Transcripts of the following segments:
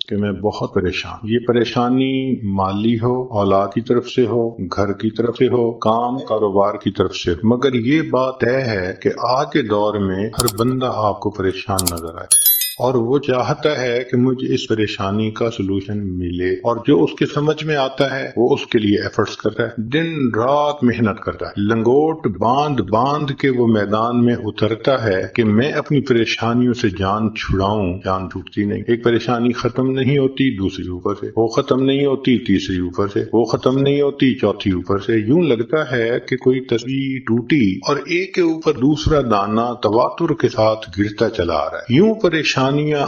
کہ میں بہت پریشان، یہ پریشانی مالی ہو، اولاد کی طرف سے ہو، گھر کی طرف سے ہو، کام کاروبار کی طرف سے ہو، مگر یہ بات طے ہے کہ آج کے دور میں ہر بندہ آپ کو پریشان نظر آئے اور وہ چاہتا ہے کہ مجھے اس پریشانی کا سلوشن ملے، اور جو اس کے سمجھ میں آتا ہے وہ اس کے لیے ایفرٹس کرتا ہے، دن رات محنت کرتا ہے، لنگوٹ باندھ باندھ کے وہ میدان میں اترتا ہے کہ میں اپنی پریشانیوں سے جان چھڑاؤں۔ جان چھوٹتی نہیں، ایک پریشانی ختم نہیں ہوتی دوسری اوپر سے، وہ ختم نہیں ہوتی تیسری اوپر سے، وہ ختم نہیں ہوتی چوتھی اوپر سے، یوں لگتا ہے کہ کوئی تصویر ٹوٹی اور ایک کے اوپر دوسرا دانہ تواتر کے ساتھ گرتا چلا آ رہا ہے۔ یوں پریشانیاں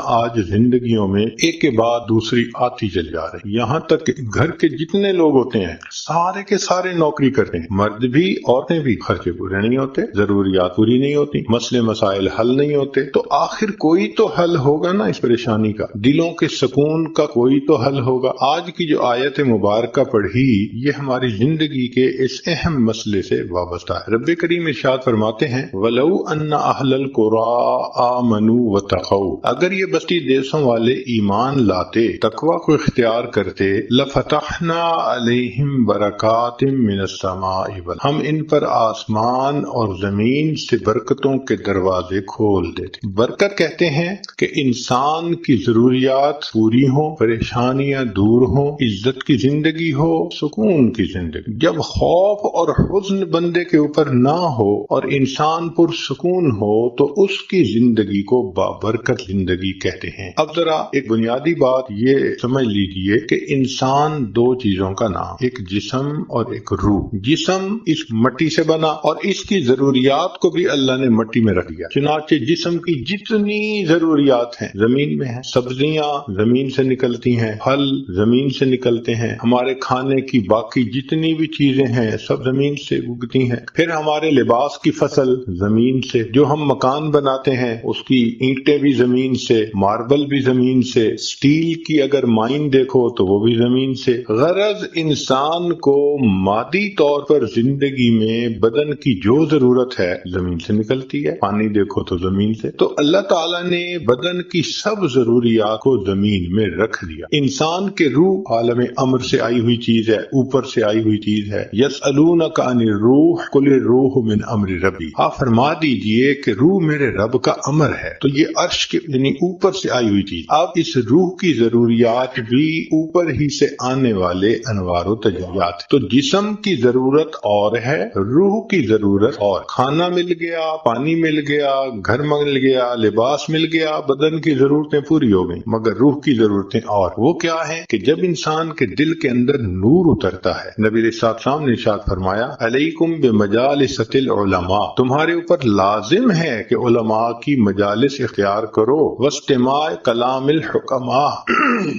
آج زندگیوں میں ایک کے بعد دوسری آتی چل جا رہی، یہاں تک کہ گھر کے جتنے لوگ ہوتے ہیں سارے کے سارے نوکری کرتے ہیں، مرد بھی عورتیں بھی، خرچے پورے نہیں ہوتے، ضروریات پوری نہیں ہوتی، مسئلے مسائل حل نہیں ہوتے، تو آخر کوئی تو حل ہوگا نا اس پریشانی کا، دلوں کے سکون کا کوئی تو حل ہوگا۔ آج کی جو آیت مبارکہ پڑھی یہ ہماری زندگی کے اس اہم مسئلے سے وابستہ ہے۔ رب کریم ارشاد فرماتے ہیں وَلَوْ أَنَّ أَهْلَ الْقُرَىٰ آمَنُوا وَاتَّقَوْا، اگر یہ بستی دیسوں والے ایمان لاتے، تقوی کو اختیار کرتے، لَفَتَحْنَا عَلَيْهِمْ بَرَكَاتٍ مِّنَ السَّمَاءِ وَالْأَرْضِ، ہم ان پر آسمان اور زمین سے برکتوں کے دروازے کھول دیتے۔ برکت کہتے ہیں کہ انسان کی ضروریات پوری ہوں، پریشانیاں دور ہوں، عزت کی زندگی ہو، سکون کی زندگی۔ جب خوف اور حزن بندے کے اوپر نہ ہو اور انسان پرسکون ہو تو اس کی زندگی کو بابرکت زندگی کہتے ہیں۔ اب ذرا ایک بنیادی بات یہ سمجھ لیجئے کہ انسان دو چیزوں کا نام، ایک جسم اور ایک روح۔ جسم اس مٹی سے بنا اور اس کی ضروریات کو بھی اللہ نے مٹی میں رکھ دیا، چنانچہ جسم کی جتنی ضروریات ہیں زمین میں ہیں، سبزیاں زمین سے نکلتی ہیں، پھل زمین سے نکلتے ہیں، ہمارے کھانے کی باقی جتنی بھی چیزیں ہیں سب زمین سے اگتی ہیں، پھر ہمارے لباس کی فصل زمین سے، جو ہم مکان بناتے ہیں اس کی اینٹیں بھی زمین سے، ماربل بھی زمین سے، سٹیل کی اگر مائن دیکھو تو وہ بھی زمین سے۔ غرض انسان کو مادی طور پر زندگی میں بدن کی جو ضرورت ہے زمین سے نکلتی ہے، پانی دیکھو تو زمین سے، تو اللہ تعالیٰ نے بدن کی سب ضروریات کو زمین میں رکھ دیا۔ انسان کے روح عالم امر سے آئی ہوئی چیز ہے، اوپر سے آئی ہوئی چیز ہے۔ یسألونک عن الروح قل الروح من امر ربی، آپ فرما دیجئے کہ روح میرے رب کا امر ہے، تو یہ عرش کے یعنی اوپر سے آئی ہوئی چیز۔ اب اس روح کی ضروریات بھی اوپر ہی سے آنے والے انوار و تجلیات، تو جسم کی ضرورت اور ہے، روح کی ضرورت اور، کھانا مل گیا، پانی مل گیا، گھر مل گیا، لباس مل گیا، بدن کی ضرورتیں پوری ہو گئیں، مگر روح کی ضرورتیں اور، وہ کیا ہیں کہ جب انسان کے دل کے اندر نور اترتا ہے، نبی علیہ السلام نے ارشاد فرمایا علیکم بمجالس العلماء، تمہارے اوپر لازم ہے کہ علماء کی مجالس اختیار کرو، واستماع کلام الحکماء،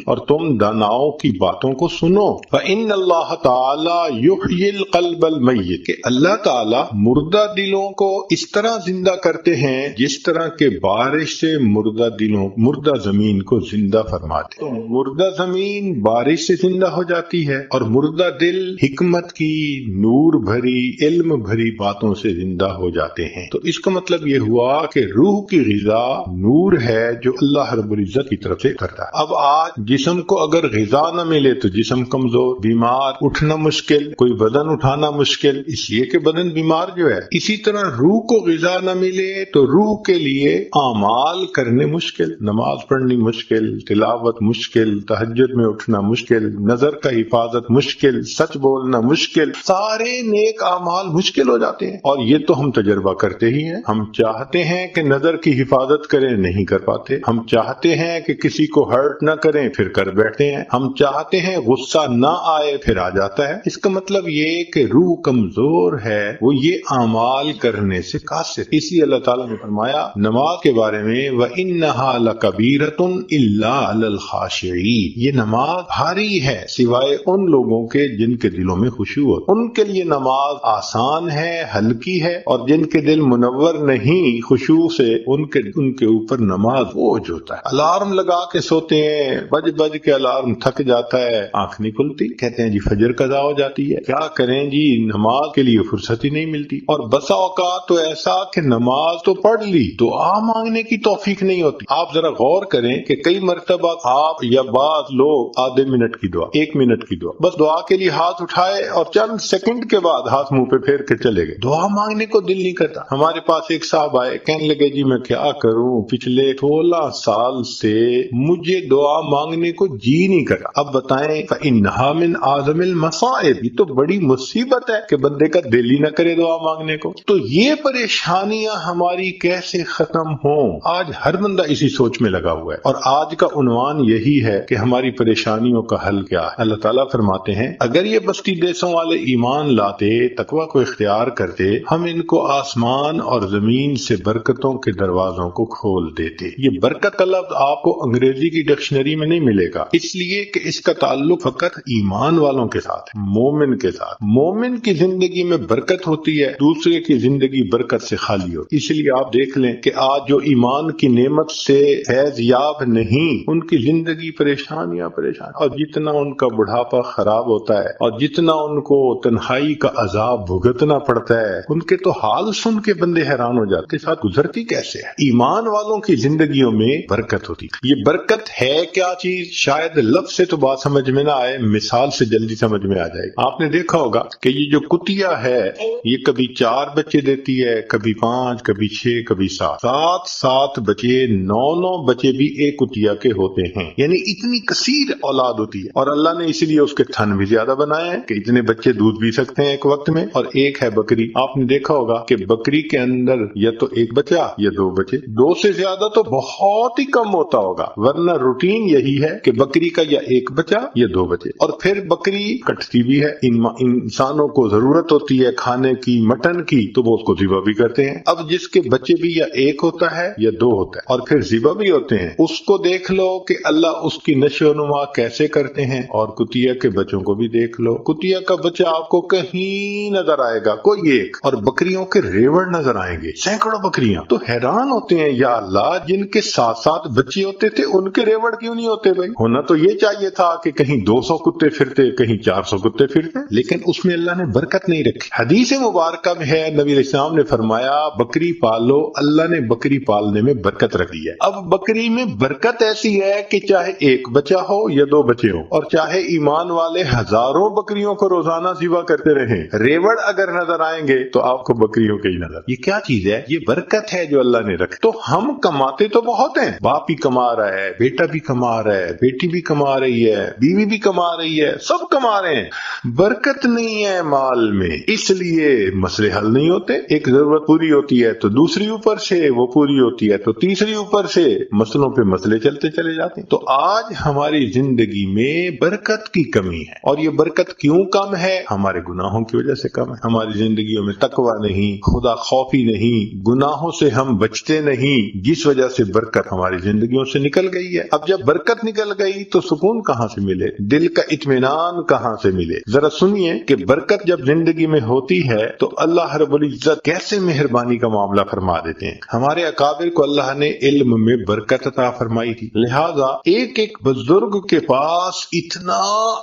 اور تم داناؤں کی باتوں کو سنو، فإن اللہ تعالی یحیی القلب المیت، کہ اللہ تعالی مردہ دلوں کو اس طرح زندہ کرتے ہیں جس طرح کہ بارش سے مردہ زمین کو زندہ فرماتے، تو مردہ زمین بارش سے زندہ ہو جاتی ہے اور مردہ دل حکمت کی نور بھری علم بھری باتوں سے زندہ ہو جاتے ہیں۔ تو اس کا مطلب یہ ہوا کہ روح کی غذا نور ہے جو اللہ رب العزت کی طرف سے کرتا ہے۔ اب آج جسم کو اگر غذا نہ ملے تو جسم کمزور، بیمار، اٹھنا مشکل، کوئی بدن اٹھانا مشکل، اس لیے کہ بدن بیمار جو ہے۔ اسی طرح روح کو غذا نہ ملے تو روح کے لیے اعمال کرنے مشکل، نماز پڑھنی مشکل، تلاوت مشکل، تہجد میں اٹھنا مشکل، نظر کا حفاظت مشکل، سچ بولنا مشکل، سارے نیک اعمال مشکل ہو جاتے ہیں، اور یہ تو ہم تجربہ کرتے ہی ہیں۔ ہم چاہتے ہیں کہ نظر کی حفاظت کریں، نہیں کر پاتے، ہم چاہتے ہیں کہ کسی کو ہرٹ نہ کریں، پھر کر بیٹھتے ہیں، ہم چاہتے ہیں غصہ نہ آئے، پھر آ جاتا ہے۔ اس کا مطلب یہ کہ روح کمزور ہے، وہ یہ اعمال کرنے سے قاصر۔ اسی اللہ تعالیٰ نے فرمایا نماز کے بارے میں وَإِنَّهَا لَكَبِيرَةٌ إِلَّا عَلَى الْخَاشِعِينَ، یہ نماز بھاری ہے سوائے ان لوگوں کے جن کے دلوں میں خشوع ہو، ان کے لیے نماز آسان ہے، ہلکی ہے، اور جن کے دل منور نہیں خشوع سے، ان کے اوپر نماز نماز بوجھ ہوتا ہے. الارم لگا کے سوتے ہیں, بج بج کے الارم تھک جاتا ہے, آنکھ نہیں کھلتی, کہتے ہیں جی فجر قضا ہو جاتی ہے. کیا کریں جی, نماز کے لیے فرصت ہی نہیں ملتی. اور بسا اوقات تو ایسا کہ نماز تو پڑھ لی, دعا مانگنے کی توفیق نہیں ہوتی. آپ ذرا غور کریں کہ کئی مرتبہ آپ یا بعض لوگ آدھے منٹ کی دعا, 1 منٹ کی دعا, بس دعا کے لیے ہاتھ اٹھائے اور چند سیکنڈ کے بعد ہاتھ منہ پہ پھیر کے چلے گئے. دعا مانگنے کو دل نہیں کرتا. ہمارے پاس ایک صاحب آئے, کہنے لگے جی میں کیا کروں, پچھلے 16 سال سے مجھے دعا مانگنے کو جی نہیں کرتا. اب بتائیں, فإنها من اعظم المصائب, یہ تو بڑی مصیبت ہے کہ بندے کا دل ہی نہ کرے دعا مانگنے کو. تو یہ پریشانیاں ہماری کیسے ختم ہوں؟ آج ہر بندہ اسی سوچ میں لگا ہوا ہے, اور آج کا عنوان یہی ہے کہ ہماری پریشانیوں کا حل کیا ہے. اللہ تعالیٰ فرماتے ہیں اگر یہ بستی دیسوں والے ایمان لاتے, تقوی کو اختیار کرتے, ہم ان کو آسمان اور زمین سے برکتوں کے دروازوں کو کھول دیتے. یہ برکت کا لفظ آپ کو انگریزی کی ڈکشنری میں نہیں ملے گا, اس لیے کہ اس کا تعلق فقط ایمان والوں کے ساتھ ہے, مومن کے ساتھ. مومن کی زندگی میں برکت ہوتی ہے, دوسرے کی زندگی برکت سے خالی ہوتی. اس لیے آپ دیکھ لیں کہ آج جو ایمان کی نعمت سے فیض یاب نہیں, ان کی زندگی پریشانیاں پریشان, اور جتنا ان کا بڑھاپا خراب ہوتا ہے اور جتنا ان کو تنہائی کا عذاب بھگتنا پڑتا ہے, ان کے تو حال سن کے بندے حیران ہو جاتے ہیں ساتھ گزرتی کیسے ہے. ایمان والوں کی زندگیوں میں برکت ہوتی. یہ برکت ہے کیا چیز؟ شاید لفظ سے تو بات سمجھ میں نہ آئے, مثال سے جلدی سمجھ میں آ جائے گی. آپ نے دیکھا ہوگا کہ یہ جو کتیا ہے یہ کبھی 4 بچے دیتی ہے, کبھی 5, کبھی 6, کبھی 7 بچے, 9 بچے بھی ایک کتیا کے ہوتے ہیں. یعنی اتنی کثیر اولاد ہوتی ہے, اور اللہ نے اسی لیے اس کے تھن بھی زیادہ بنائے ہیں کہ اتنے بچے دودھ پی سکتے ہیں ایک وقت میں. اور ایک ہے بکری, آپ نے دیکھا ہوگا کہ بکری کے اندر یا تو 1 بچہ یا 2 بچے, 2 سے زیادہ تو بہت ہی کم ہوتا ہوگا, ورنہ روٹین یہی ہے کہ بکری کا یا 1 بچہ یا 2 بچے. اور پھر بکری کٹتی بھی ہے, انسانوں کو ضرورت ہوتی ہے کھانے کی, مٹن کی, تو وہ اس کو ذبح بھی کرتے ہیں. اب جس کے بچے بھی یا 1 ہوتا ہے یا 2 ہوتا ہے اور پھر ذبح بھی ہوتے ہیں, اس کو دیکھ لو کہ اللہ اس کی نشو و نما کیسے کرتے ہیں. اور کتیا کے بچوں کو بھی دیکھ لو, کتیا کا بچہ آپ کو کہیں نظر آئے گا کوئی ایک, اور بکریوں کے ریوڑ نظر آئیں گے سینکڑوں بکریاں. تو حیران ہوتے ہیں, یا اللہ جن کے 7 بچے ہوتے تھے ان کے ریوڑ کیوں نہیں ہوتے؟ بھائی ہونا تو یہ چاہیے تھا کہ کہیں 200 کتے پھرتے, کہیں 400 کتے پھرتے, لیکن اس میں اللہ نے برکت نہیں رکھی. حدیث مبارکہ میں ہے, نبی علیہ السلام نے فرمایا بکری پالو, اللہ نے بکری پالنے میں برکت رکھ دی ہے. اب بکری میں برکت ایسی ہے کہ چاہے 1 بچہ ہو یا 2 بچے ہو, اور چاہے ایمان والے ہزاروں بکریوں کو روزانہ ذبح کرتے رہیں, ریوڑ اگر نظر آئیں گے تو آپ کو بکریوں کے ہی نظر. یہ کیا چیز ہے؟ یہ برکت ہے جو اللہ نے رکھی. تو ہم کماتے تو بہت ہیں, باپ بھی کما رہا ہے, بیٹا بھی کما رہا ہے, بیٹی بھی کما رہی ہے, بیوی بھی کما رہی ہے, سب کما رہے ہیں, برکت نہیں ہے مال میں, اس لیے مسئلے حل نہیں ہوتے. ایک ضرورت پوری ہوتی ہے تو دوسری اوپر سے وہ پوری ہوتی ہے تو تیسری اوپر سے, مسئلوں پہ مسئلے چلتے چلے جاتے ہیں. تو آج ہماری زندگی میں برکت کی کمی ہے, اور یہ برکت کیوں کم ہے؟ ہمارے گناہوں کی وجہ سے کم ہے. ہماری زندگیوں میں تقوی نہیں, خدا خوفی نہیں, گناہوں سے ہم بچتے نہیں, جس وجہ سے برکت ہماری زندگیوں سے نکل گئی ہے. اب جب برکت نکل گئی تو سکون کہاں سے ملے, دل کا اطمینان کہاں سے ملے؟ ذرا سنیے کہ برکت جب زندگی میں ہوتی ہے تو اللہ رب العزت کیسے مہربانی کا معاملہ فرما دیتے ہیں. ہمارے اکابر کو اللہ نے علم میں برکت عطا فرمائی تھی, لہذا ایک بزرگ کے پاس اتنا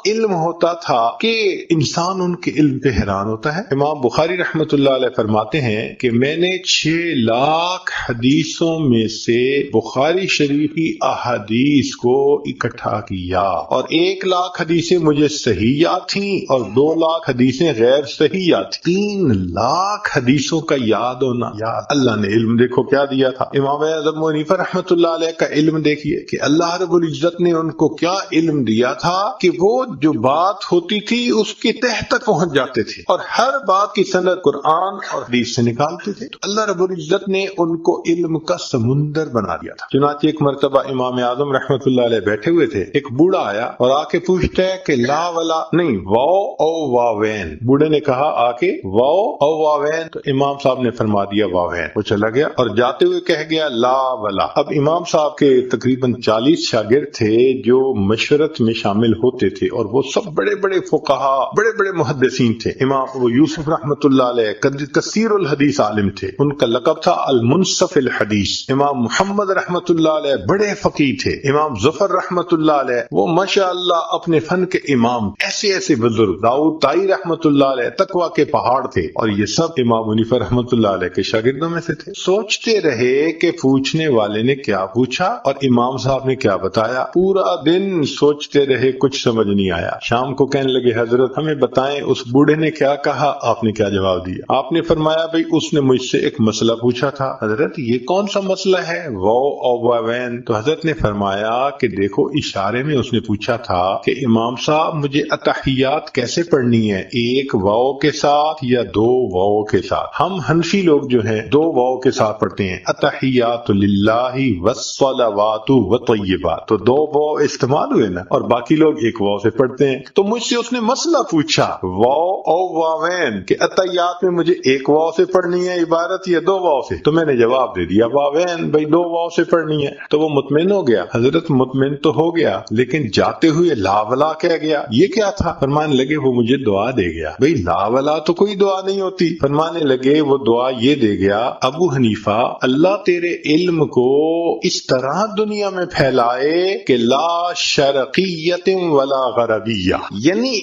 علم ہوتا تھا کہ انسان ان کے علم پہ حیران ہوتا ہے. امام بخاری رحمت اللہ علیہ فرماتے ہیں کہ میں نے 6 لاکھ حدیثوں میں سے بخاری شریف کی احادیث کو اکٹھا کیا, اور 1 لاکھ حدیثیں مجھے صحیح یاد تھیں اور 2 لاکھ حدیثیں غیر صحیح یاد تھیں. 3 لاکھ حدیثوں کا یاد ہونا, یاد اللہ نے علم دیکھو کیا دیا تھا. امام اعظم ابو حنیفہ رحمت اللہ علیہ کا علم دیکھیے کہ اللہ رب العزت نے ان کو کیا علم دیا تھا کہ وہ جو بات ہوتی تھی اس کے تہ تک پہنچ جاتے تھے, اور ہر بات کی سند قرآن اور حدیث سے نکالتے تھے. تو اللہ رب العزت نے ان کو علم کا سمندر بنا دیا تھا. چنانچہ ایک مرتبہ امام اعظم رحمت اللہ علیہ بیٹھے ہوئے تھے, ایک بوڑھا آیا اور آ کے پوچھتا ہے کہ لا ولا نہیں, واو او واوین. بوڑھے نے کہا آ کے واو او واوین, تو امام صاحب نے فرما دیا واوین. وہ چلا گیا اور جاتے ہوئے کہہ گیا لا ولا. اب امام صاحب کے تقریباً 40 شاگرد تھے جو مشورت میں شامل ہوتے تھے, اور وہ سب بڑے بڑے فقہا, بڑے بڑے محدثین تھے. امام ابو یوسف رحمت اللہ علیہ کثیر الحدیث عالم تھے, ان کا لقب تھا المنصف الحدیث. امام محمد رحمت اللہ علیہ بڑے فقیہ تھے، امام ظفر رحمت اللہ علیہ وہ ماشاءاللہ اپنے فن کے امام، ایسے ایسے بزرگ، داؤد طائی رحمت اللہ علیہ تقویٰ کے پہاڑ تھے، اور یہ سب امام حنیفہ رحمت اللہ علیہ کے شاگردوں میں سے تھے۔ سوچتے رہے کہ پوچھنے والے نے کیا پوچھا اور امام صاحب نے کیا بتایا، پورا دن سوچتے رہے، کچھ سمجھ نہیں آیا۔ شام کو کہنے لگے حضرت ہمیں بتائیں اس بوڑھے نے کیا کہا، آپ نے کیا جواب دیا؟ آپ نے فرمایا بھئی اس نے مجھ سے ایک مسئلہ پوچھا تھا۔ حضرت یہ کون سا مسئلہ ہے؟ واو اور واوین۔ تو حضرت نے فرمایا کہ دیکھو اشارے میں اس نے پوچھا تھا کہ امام صاحب مجھے اتحیات کیسے پڑھنی ہے، ایک واو کے ساتھ یا دو واو کے ساتھ؟ ہم حنفی لوگ جو ہیں دو واو کے ساتھ پڑھتے ہیں، اتحیات للہ والصلوات والطیبات، تو دو واو استعمال ہوئے نا، اور باقی لوگ ایک واو سے پڑھتے ہیں۔ تو مجھ سے اس نے مسئلہ پوچھا واو اور واوین کہ اتحیات میں مجھے ایک واو سے پڑھنی ہے عبارت یا دو واو سے؟ تو میں نے جواب دے دیا واوین، بھئی دو واو سے پڑھنی ہے۔ تو وہ مطمئن ہو گیا۔ حضرت مطمئن تو ہو گیا لیکن جاتے ہوئے لا ولا کہہ گیا، یہ کیا تھا؟ فرمانے لگے وہ مجھے دعا دے گیا۔ بھئی لا ولا تو کوئی دعا نہیں ہوتی۔ فرمانے لگے وہ دعا یہ دے گیا، ابو حنیفہ اللہ تیرے علم کو اس طرح دنیا میں پھیلائے کہ لا شرقیت ولا غربیہ، یعنی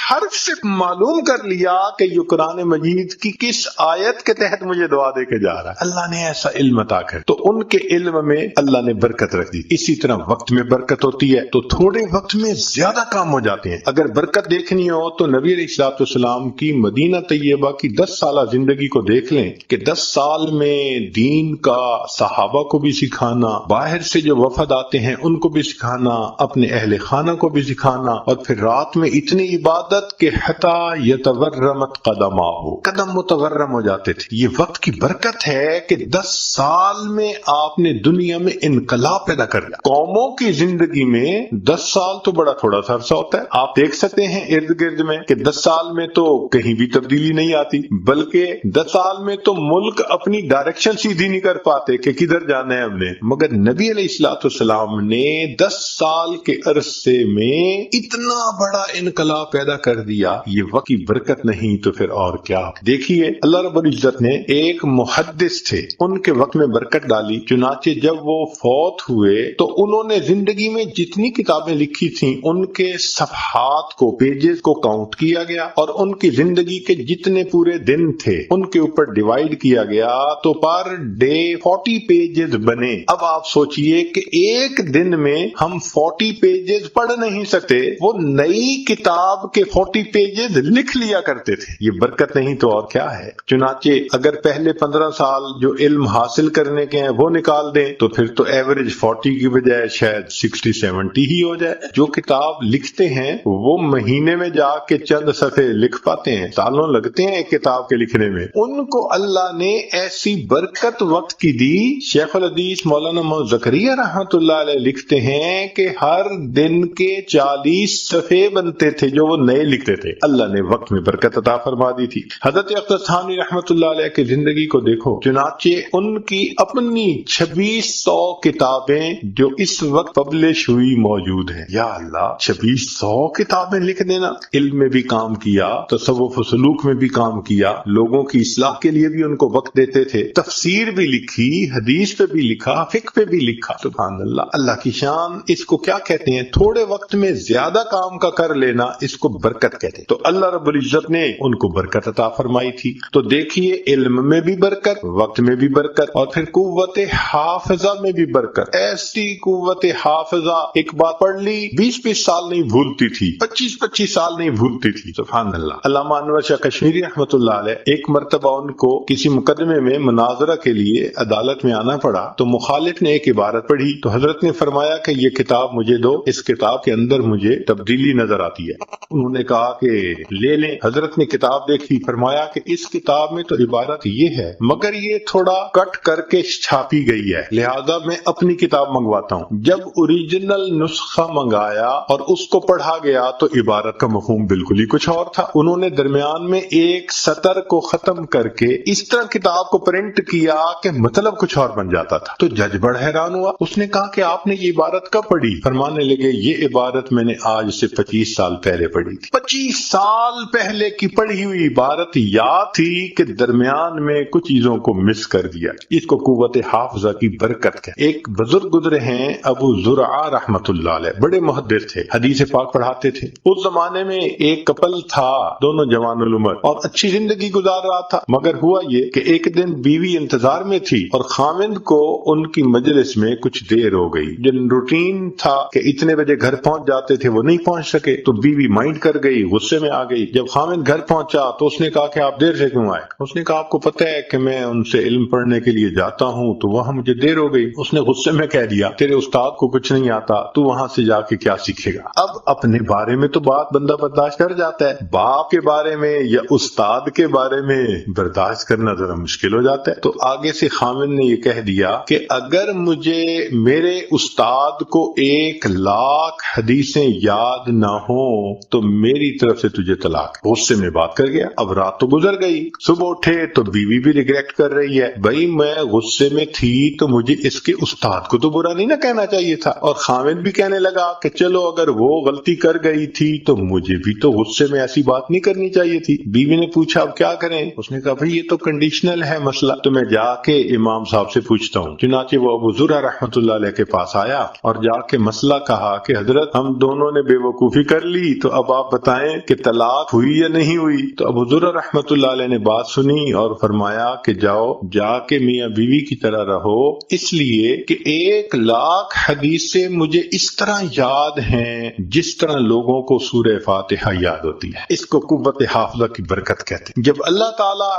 حرف سے معلوم کر لیا کہ یہ قرآن مجید کی کس آیت کے تحت مجھے دعا دے کے جا رہا ہے۔ اللہ نے ایسا علم عطا کر، تو ان کے علم میں اللہ نے برکت رکھ دی۔ اسی طرح وقت میں برکت ہوتی ہے تو تھوڑے وقت میں زیادہ کام ہو جاتے ہیں۔ اگر برکت دیکھنی ہو تو نبی علیہ الصلوۃ والسلام کی مدینہ طیبہ کی 10 سالہ زندگی کو دیکھ لیں کہ 10 سال میں دین کا صحابہ کو بھی سکھانا، باہر سے جو وفد آتے ہیں ان کو بھی سکھانا، اپنے اہل خانہ کو بھی سکھانا، اور پھر رات میں اتنی عبادت کہ حتی یتورمت قدماہ، قدم متورم ہو جاتے تھے۔ یہ وقت کی برکت ہے کہ 10 سال میں آپ نے دنیا میں انقلاب پیدا کر دیا۔ قوموں کی زندگی میں 10 سال تو بڑا تھوڑا سا عرصہ ہوتا ہے۔ آپ دیکھ سکتے ہیں ارد گرد میں کہ 10 سال میں تو کہیں بھی تبدیلی نہیں آتی، بلکہ 10 سال میں تو ملک اپنی ڈائریکشن سیدھی نہیں کر پاتے کہ کدھر جانا ہے ہم نے، مگر نبی علیہ الصلوۃ والسلام نے 10 سال کے عرصے میں اتنا بڑا انقلاب پیدا کر دیا۔ یہ وقت کی برکت نہیں تو پھر اور کیا؟ دیکھیے اللہ رب العزت نے ایک محدث تھے، ان کے وقت میں برکت ڈالی، چنانچہ جب وہ فوت ہوئے تو انہوں نے زندگی میں جتنی کتابیں لکھی تھیں ان کے صفحات کو، پیجز کو کاؤنٹ کیا گیا، اور ان کی زندگی کے جتنے پورے دن تھے ان کے اوپر ڈیوائیڈ کیا گیا، تو پر ڈے 40 پیجز بنے۔ اب آپ سوچئے کہ ایک دن میں ہم 40 پیجز پڑھ نہیں سکتے، وہ نئی کتاب کے 40 پیجز لکھ لیا کرتے تھے۔ یہ برکت نہیں تو اور کیا ہے؟ چنانچہ اگر پہلے 15 سال جو علم حاصل کرنے کے ہیں وہ نکال دیں تو پھر تو ایوریج 40 کی بجائے شاید 60-70 ہی ہو جائے۔ جو کتاب لکھتے ہیں وہ مہینے میں جا کے چند صفحے لکھ پاتے ہیں، سالوں لگتے ہیں ایک کتاب کے لکھنے میں۔ ان کو اللہ نے ایسی برکت وقت کی دی۔ شیخ الحدیث مولانا محمد زکریا رحمۃ اللہ علیہ لکھتے ہیں کہ ہر دن کے 40 صفحے بنتے تھے جو وہ نئے لکھتے تھے۔ اللہ نے وقت میں برکت عطا فرما دی تھی۔ حضرت اختر تھانوی رحمۃ اللہ علیہ کی زندگی کو دیکھو، چنانچہ ان کی اپنی 2600 کتابیں جو اس وقت پبلش ہوئی موجود ہیں۔ یا اللہ، 2600 کتابیں لکھ دینا۔ علم میں بھی کام کیا، تصوف و سلوک میں بھی کام کیا، لوگوں کی اصلاح کے لیے بھی ان کو وقت دیتے تھے، تفسیر بھی لکھی، حدیث پہ بھی لکھا، فقہ پہ بھی لکھا۔ سبحان اللہ، اللہ کی شان۔ اس کو کیا کہتے ہیں؟ تھوڑے وقت میں زیادہ کام کا کر لینا، اس کو برکت کہتے ہیں۔ تو اللہ رب العزت نے ان کو برکت عطا فرمائی تھی۔ تو دیکھیے علم میں بھی برکت، وقت میں بھی برکت، اور پھر قوت حافظہ میں بھی برکت۔ ایسی قوت حافظہ ایک بات پڑھ لی 20-20 سال نہیں بھولتی تھی، 25-25 سال نہیں بھولتی تھی۔ سبحان اللہ۔ علامہ انور شاہ کشمیری رحمۃ اللہ علیہ، ایک مرتبہ ان کو کسی مقدمے میں مناظرہ کے لیے عدالت میں آنا پڑا، تو مخالف نے ایک عبارت پڑھی تو حضرت نے فرمایا کہ یہ کتاب مجھے دو، اس کتاب کے اندر مجھے تبدیلی نظر آتی ہے۔ انہوں نے کہا کہ لے لیں۔ حضرت نے کتاب دیکھی، فرمایا کہ اس کتاب میں تو عبارت یہ ہے مگر یہ تھوڑا کٹ کر کے چھاپی گئی ہے، لہذا میں اپنی کتاب منگواتا ہوں۔ جب اوریجنل نسخہ منگایا اور اس کو پڑھا گیا تو عبارت کا مفہوم بالکل ہی کچھ اور تھا۔ انہوں نے درمیان میں ایک سطر کو ختم کر کے اس طرح کتاب کو پرنٹ کیا کہ مطلب کچھ اور بن جاتا تھا۔ تو جج بڑا حیران ہوا، اس نے کہا کہ آپ نے یہ عبارت کب پڑھی؟ فرمانے لگے یہ عبارت میں نے آج سے 25 سال پہلے پڑھی تھی۔ 25 سال پہلے کی پڑھی ہوئی عبارت یاد تھی کہ درمیان میں کچھ چیزوں کو مس کر دیا۔ اس کو قوت حافظہ کی برکت کیا. ایک بزرگ گزرے ہیں ابو زرعہ رحمت اللہ علیہ، بڑے محدث تھے، حدیث پاک پڑھاتے تھے. اس زمانے میں ایک کپل تھا، دونوں جوان العمر، اور اچھی زندگی گزار رہا تھا، مگر ہوا یہ کہ ایک دن بیوی انتظار میں تھی اور خاوند کو ان کی مجلس میں کچھ دیر ہو گئی. جن روٹین تھا کہ اتنے بجے گھر پہنچ جاتے تھے وہ نہیں پہنچ سکے، تو بیوی مائنڈ کر گئی، غصے میں آ گئی. جب خاوند گھر پہنچا تو اس نے کہا کہ آپ دیر سے کیوں آئے؟ اس نے کہا آپ کو پتہ ہے کہ میں ان سے علم پڑھنے کے لیے جاتا ہوں تو وہاں مجھے دیر ہو گئی. اس نے غصے میں کہہ دیا تیرے استاد کو کچھ نہیں آتا، تو وہاں سے جا کے کیا سیکھے گا؟ اب اپنے بارے میں تو بات بندہ برداشت کر جاتا ہے، باپ کے بارے میں یا استاد کے بارے میں برداشت کرنا ذرا مشکل ہو جاتا ہے. تو آگے سے خاوند نے یہ کہہ دیا کہ اگر مجھے میرے استاد کو 1,00,000 حدیثیں یاد نہ ہوں تو میری طرف سے تجھے طلاق. غصے میں بات کر گیا. اب رات تو گزر گئی، صبح اٹھے تو بیوی بھی ریگریٹ کر رہی ہے، بھائی میں غصے میں تھی تو مجھے اس کے استاد کو تو برا نہیں نہ کہنا چاہیے تھا. اور خاوند بھی کہنے لگا کہ چلو اگر وہ غلطی کر گئی تھی تو مجھے بھی تو غصے میں ایسی بات نہیں کرنی چاہیے تھی. بیوی نے پوچھا اب کیا کریں؟ اس نے کہا بھائی یہ تو کنڈیشنل ہے مسئلہ، تو میں جا کے امام صاحب سے پوچھتا ہوں. چنانچہ وہ ابو زرعہ رحمۃ اللہ علیہ کے پاس آیا اور جا کے مسئلہ کہا کہ حضرت ہم دونوں نے بے وقوفی کر لی، تو اب آپ بتائیں کہ طلاق ہوئی یا نہیں ہوئی؟ تو ابو زرعہ رحمۃ اللہ علیہ نے بات سنی اور فرمایا کہ جاؤ جا کے میاں بیوی کی طرح رہو، اس لیے کہ 1,00,000 حدیثیں مجھے اس طرح یاد ہیں جس طرح لوگوں کو سورہ فاتحہ یاد ہوتی ہے. اس کو قوت حافظہ کی برکت کہتے ہیں. جب اللہ تعالیٰ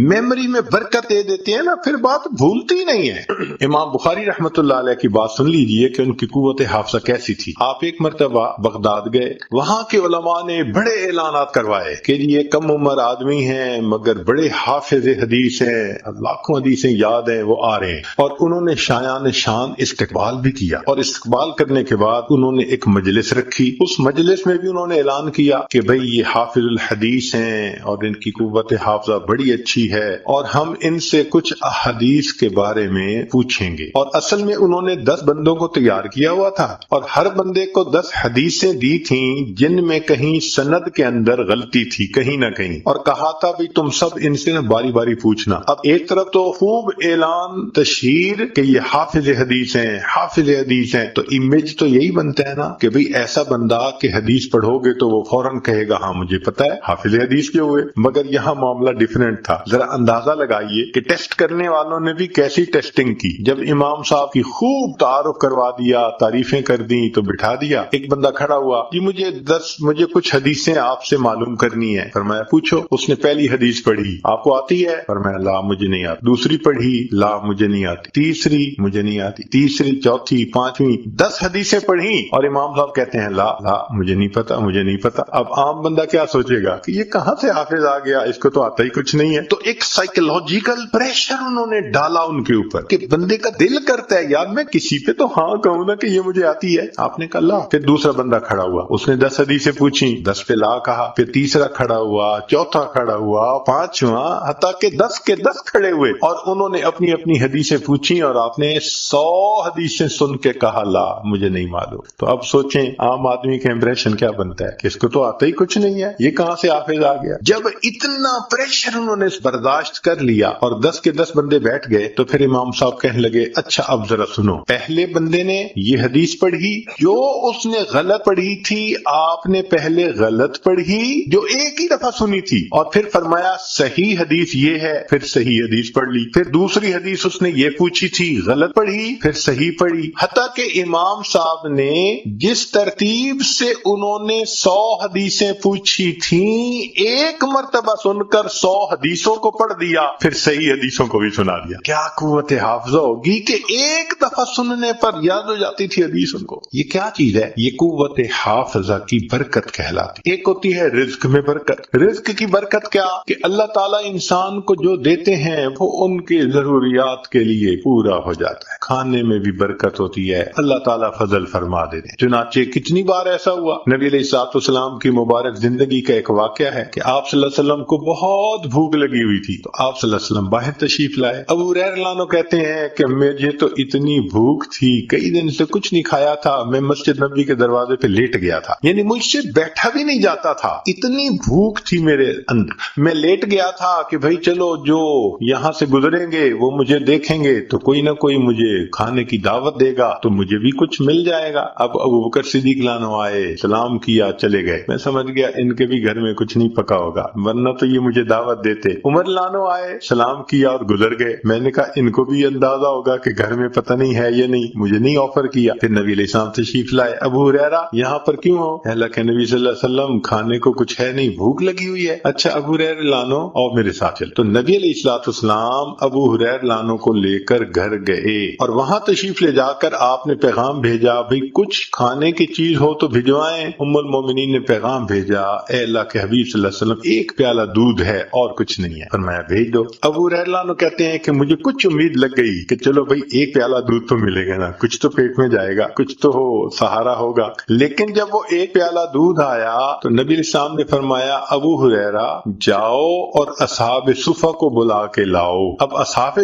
میموری میں برکت دے دیتے ہیں نا پھر بات بھولتی نہیں ہے. امام بخاری رحمۃ اللہ علیہ کی بات سن لیجئے کہ ان کی قوت حافظہ کیسی تھی. آپ ایک مرتبہ بغداد گئے، وہاں کے علماء نے بڑے اعلانات کروائے کہ یہ کم عمر آدمی ہیں مگر بڑے حافظ حدیث ہیں، لاکھوں حدیثیں یاد ہیں، وہ آ رہے ہیں. اور انہوں نے شایان شان استقبال بھی کیا، اور استقبال کرنے کے بعد انہوں نے ایک مجلس رکھی. اس مجلس میں بھی انہوں نے اعلان کیا کہ بھئی یہ حافظ الحدیث ہیں اور ان کی قوت حافظہ بڑی اچھی ہے اور ہم ان سے کچھ احادیث کے بارے میں پوچھیں گے. اور اصل میں انہوں نے 10 بندوں کو تیار کیا ہوا تھا اور ہر بندے کو 10 حدیثیں دی تھیں جن میں کہیں سند کے اندر غلطی تھی کہیں نہ کہیں، اور کہا تھا بھی تم سب ان سے باری باری پوچھنا. اب ایک طرف تو خوب اعلان تشہیر کہ یہ حافظ حدیث ہیں، حافظ حدیث ہیں، تو امیج تو یہی بنتا ہے نا کہ بھئی ایسا بندہ کہ حدیث پڑھو گے تو وہ فوراً کہے گا ہاں مجھے پتا ہے حافظ حدیث کے ہوئے. مگر یہاں معاملہ ڈیفرنٹ تھا. ذرا اندازہ لگائیے کہ ٹیسٹ کرنے والوں نے بھی کیسی ٹیسٹنگ کی. جب امام صاحب کی خوب تعارف کروا دیا، تعریفیں کر دی تو بٹھا دیا. ایک بندہ کھڑا ہوا، جی مجھے کچھ حدیثیں آپ سے معلوم کرنی ہے. فرمایا پوچھو. اس نے پہلی حدیث پڑھی، آپ کو آتی ہے؟ فرمایا لا مجھے نہیں آتی. دوسری پڑھی، لا مجھے نہیں آتی. تیسری مجھے نہیں آتی. تیسری، چوتھی، پانچویں، 10 حدیثیں پڑھی اور امام صاحب کہتے ہیں لا مجھے نہیں پتا، مجھے نہیں پتا. اب عام بندہ کیا سوچے گا کہ یہ کہاں سے حافظ آ گیا، اس کو تو آتا ہی کچھ نہیں ہے. تو ایک سائیکولوجیکل پریشر انہوں نے ڈالا ان کے اوپر کہ بندے کا دل کرتا ہے یار میں کسی پہ تو ہاں کہوں نا کہ یہ مجھے آتی ہے. آپ نے کہا لا. پھر دوسرا بندہ کھڑا ہوا، اس نے 10 حدیثیں پوچھی، 10 پہ لا کہا. پھر تیسرا کھڑا ہوا، چوتھا کھڑا ہوا، پانچواں، حتیٰ کہ 10 کے 10 کھڑے ہوئے اور انہوں نے اپنی اپنی حدیثیں پوچھی اور آپ نے 100 حدیثیں سن کے کہا لا مجھے نہیں معلوم. تو اب سوچیں عام آدمی کا امپریشن کیا بنتا ہے کہ اس کو تو آتا ہی کچھ نہیں ہے، یہ کہاں سے حافظ آ گیا. جب اتنا پریشر انہوں نے برداشت کر لیا اور 10 کے 10 بندے بیٹھ گئے تو پھر امام صاحب کہنے لگے اچھا اب ذرا سنو، پہلے بندے نے یہ حدیث پڑھی، جو اس نے غلط پڑھی تھی آپ نے پہلے غلط پڑھی جو ایک ہی دفعہ سنی تھی، اور پھر فرمایا صحیح حدیث یہ ہے، پھر صحیح حدیث پڑھ لی. پھر دوسری حدیث اس نے یہ پوچھی تھی، غلط پڑھی، پھر صحیح پڑھی. حتیٰ کہ امام صاحب نے جس ترتیب سے انہوں نے 100 حدیثیں پوچھی تھیں ایک مرتبہ سن کر 100 حدیثوں کو پڑھ دیا، پھر صحیح حدیثوں کو بھی سنا دیا. کیا قوت حافظہ ہوگی کہ ایک دفعہ سننے پر یاد ہو جاتی تھی حدیث ان کو. یہ کیا چیز ہے؟ یہ قوت حافظہ کی برکت کہلاتی. ایک ہوتی ہے رزق میں برکت. رزق کی برکت کیا کہ اللہ تعالیٰ انسان کو جو دیتے ہیں وہ ان کی ضروریات کے لیے پورا ہو جاتا ہے. کھانے میں بھی برکت ہوتی ہے، اللہ تعالیٰ فضل فرما دیتے ہیں. چنانچہ کتنی بار ایسا ہوا، نبی علیہ الصلوۃ والسلام کی مبارک زندگی کا ایک واقعہ ہے کہ آپ صلی اللہ علیہ وسلم کو بہت بھوک لگی ہوئی تھی تو آپ صلی اللہ علیہ وسلم باہر تشریف لائے. ابو ہریرہ رضی اللہ عنہ کہتے ہیں کہ مجھے تو اتنی بھوک تھی، کئی دن سے کچھ نہیں کھایا تھا، میں مسجد نبوی کے دروازے پہ لیٹ گیا تھا، یعنی مجھ سے بیٹھا بھی نہیں جاتا تھا، اتنی بھوک تھی میرے اندر. میں لیٹ گیا تھا کہ بھئی چلو جو یہاں سے گزریں گے وہ مجھے دیکھیں گے تو کوئی نہ کوئی مجھے کھانے کی دعوت دے گا تو مجھے بھی کچھ مل جائے گا۔ اب ابو بکر صدیق لانو آئے، سلام کیا، چلے گئے۔ میں سمجھ گیا ان کے بھی گھر میں کچھ نہیں پکا ہوگا، ورنہ تو یہ مجھے دعوت دیتے۔ عمر لانو آئے، سلام کیا اور گزر گئے۔ میں نے کہا ان کو بھی اندازہ ہوگا کہ گھر میں پتہ نہیں ہے یا نہیں، مجھے نہیں آفر کیا۔ پھر نبی علیہ السلام تشریف لائے، ابو ہریرہ یہاں پر کیوں ہو؟ اللہ کے نبی صلی اللہ علیہ وسلم کھانے کو کچھ ہے نہیں، بھوک لگی ہوئی ہے۔ اچھا ابو ہریرہ لانو اور میرے ساتھ چل۔ تو نبی علیہ السلام ابو ہریرہ لانو کو لے کر گھر گئے اور وہاں تشریف لے جا کر آپ نے پیغام بھیجا، بھئی کچھ کھانے کی چیز ہو تو بھجوائیں۔ ام المومنین نے پیغام بھیجا، اے اللہ کے حبیب صلی اللہ علیہ وسلم ایک پیالہ دودھ ہے اور کچھ نہیں ہے، فرمایا بھیج دو۔ ابو ہریرہ لانو کہتے ہیں کہ مجھے کچھ امید لگ گئی کہ چلو بھئی ایک پیالہ دودھ تو ملے گا نا، کچھ تو پیٹ میں جائے گا، کچھ تو سہارا ہوگا۔ لیکن جب وہ ایک پیالہ دودھ آیا تو نبی علیہ السلام نے فرمایا ابو ہریرہ جاؤ اور اصحاب صفہ کو بلا کے لاؤ۔ اب اصحاب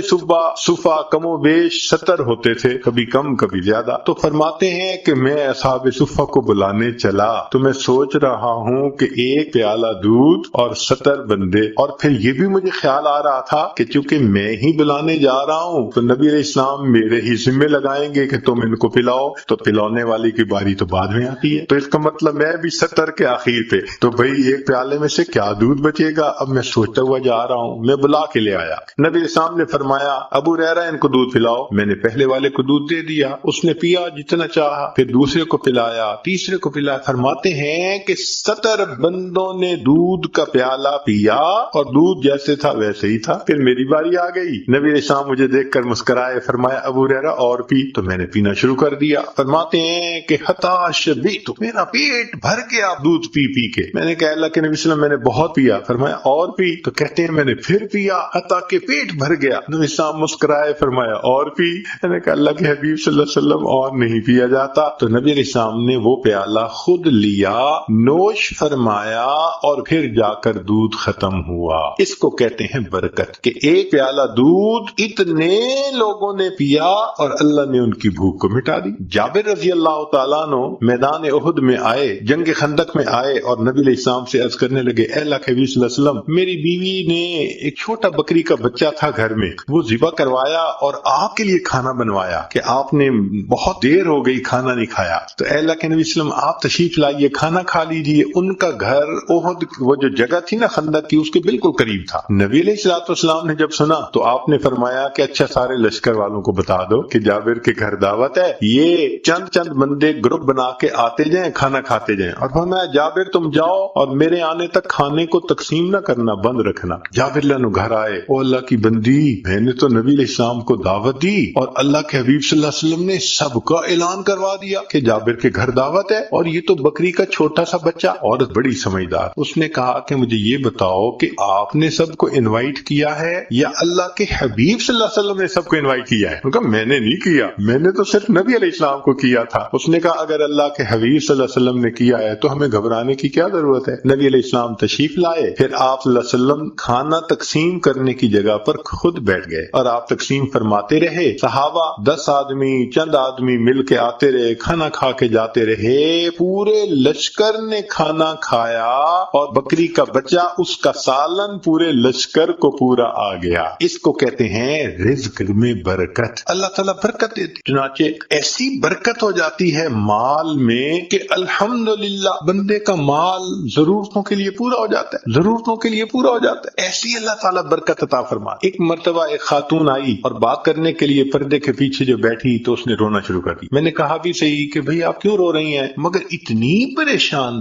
صفہ کم و بیش 70 ہوتے تھے، کبھی کم کبھی زیادہ۔ تو فرماتے ہیں کہ میں اصحاب صفہ کو بلانے چلا تو میں سوچ رہا ہوں کہ ایک پیالہ دودھ اور 70 بندے، اور پھر یہ بھی مجھے خیال آ رہا تھا کہ چونکہ میں ہی بلانے جا رہا ہوں تو نبی علیہ السلام میرے ہی ذمہ لگائیں گے کہ تم ان کو پلاؤ، تو پلانے والی کی باری تو بعد میں آتی ہے، تو اس کا مطلب میں بھی 70 کے آخر پہ، تو بھئی ایک پیالے میں سے کیا دودھ بچے گا؟ اب میں سوچتا ہوا جا رہا ہوں، میں بلا کے لے آیا۔ نبی علیہ السلام نے فرمایا ابو ہریرہ ان کو دودھ پلاؤ۔ میں نے پہلے والے کو دودھ دے دیا، اس نے پیا جتنا چاہا، پھر دوسرے کو پلایا، تیسرے کو پلایا۔ فرماتے ہیں کہ 70 بندوں نے دودھ کا پیالہ پیا اور دودھ جیسے تھا ویسے ہی تھا۔ پھر میری باری آ گئی، نبی علیہ السلام مجھے دیکھ کر مسکرائے، فرمایا ابو ہریرہ اور پی، تو میں نے پینا شروع کر دیا۔ فرماتے ہیں کہ حتی شبعت، میرا پیٹ بھر گیا دودھ پی پی کے۔ میں نے کہا اللہ کے نبی صلی اللہ علیہ وسلم میں نے بہت پیا، فرمایا اور پی، تو کہتے ہیں میں نے پھر پیا حتی کہ پیٹ بھر گیا۔ نبی صاحب مسکرائے، فرمایا اور پی۔ میں نے کہا اللہ کے حبیب صلی اللہ علیہ وسلم اور نہیں پیا جاتا، تو نبی علیہ السلام نے وہ پیالہ خود لیا، نوش فرمایا اور پھر جا کر دودھ ختم ہوا۔ اس کو کہتے ہیں برکت، کہ ایک پیالہ دودھ اتنے لوگوں نے پیا اور اللہ نے ان کی بھوک کو مٹا دی۔ جابر رضی اللہ تعالیٰ عنہ میدان احد میں آئے، جنگ خندق میں آئے اور نبی علیہ السلام سے عرض کرنے لگے، اے اللہ کے حبیب صلی اللہ علیہ وسلم میری بیوی نے ایک چھوٹا بکری کا بچہ تھا گھر میں، وہ ذبح کروایا اور آپ کے لیے کھانا بنوایا کہ آپ نے بہت دیر ہو گئی کھانا نہیں کھایا، تو اے اللہ کے نبی صلی اللہ علیہ وسلم آپ تشریف لائیے، کھانا کھا لیجیے۔ ان کا گھر احد وہ جو جگہ تھی نا خندق کی، اس کے بالکل قریب تھا۔ نبی علیہ السلام نے جب سنا تو آپ نے فرمایا کہ اچھا سارے لشکر والوں کو بتا دو کہ جابر کے گھر دعوت ہے، یہ چند بندے گروپ بنا کے آتے جائیں، کھانا کھاتے جائیں، اور فرمایا جابر تم جاؤ اور میرے آنے تک کھانے کو تقسیم نہ کرنا، بند رکھنا۔ جابر لانو گھر آئے، او اللہ کی بندی، میں نے تو نبی علیہ السلام کو دعوت دی اور اللہ کے حبیب صلی اللہ علیہ وسلم نے سب کا اعلان کروا دیا کہ جابر کے گھر دعوت ہے، اور یہ تو بکری کا چھوٹا سا بچہ۔ عورت بڑی سمجھدار، اس نے کہا کہ مجھے یہ بتاؤ کہ آپ نے سب کو انوائٹ کیا ہے یا اللہ کے حبیب صلی اللہ علیہ وسلم نے سب کو انوائٹ کیا ہے؟ انہوں نے کہا میں نے نہیں کیا، میں نے تو صرف نبی علیہ السلام کو کیا تھا۔ اس نے کہا اگر اللہ کے حبیب صلی اللہ علیہ وسلم نے کیا ہے تو ہمیں گھبرانے کی کیا ضرورت ہے؟ نبی علیہ السلام تشریف لائے، پھر آپ صلی اللہ علیہ وسلم کھانا تقسیم کرنے کی جگہ پر خود بیٹھ گئے اور آپ تقسیم فرماتے رہے۔ صحابہ 10 آدمی چند آدمی مل کے آتے رہے، کھانا کھا کے جاتے رہے، پورے لشکر نے کھانا کھایا اور بکری کا بچہ اس کا سالن پورے لشکر کو پورا آ گیا۔ اس کو کہتے ہیں رزق میں برکت، اللہ تعالیٰ برکت دیتے۔ چنانچہ ایسی برکت ہو جاتی ہے مال میں کہ الحمدللہ بندے کا مال ضرورتوں کے لیے پورا ہو جاتا ہے، ضرورتوں کے لیے پورا ہو جاتا ہے، ایسی اللہ تعالیٰ برکت عطا فرما۔ ایک مرتبہ ایک خاتون آئی اور بات کرنے کے لیے پردے کے پیچھے جو بیٹھی تو اس نے رونا شروع کر دی۔ میں نے کہا بھی صحیح کہ بھئی آپ کیوں رو رہی ہیں، مگر اتنی پریشان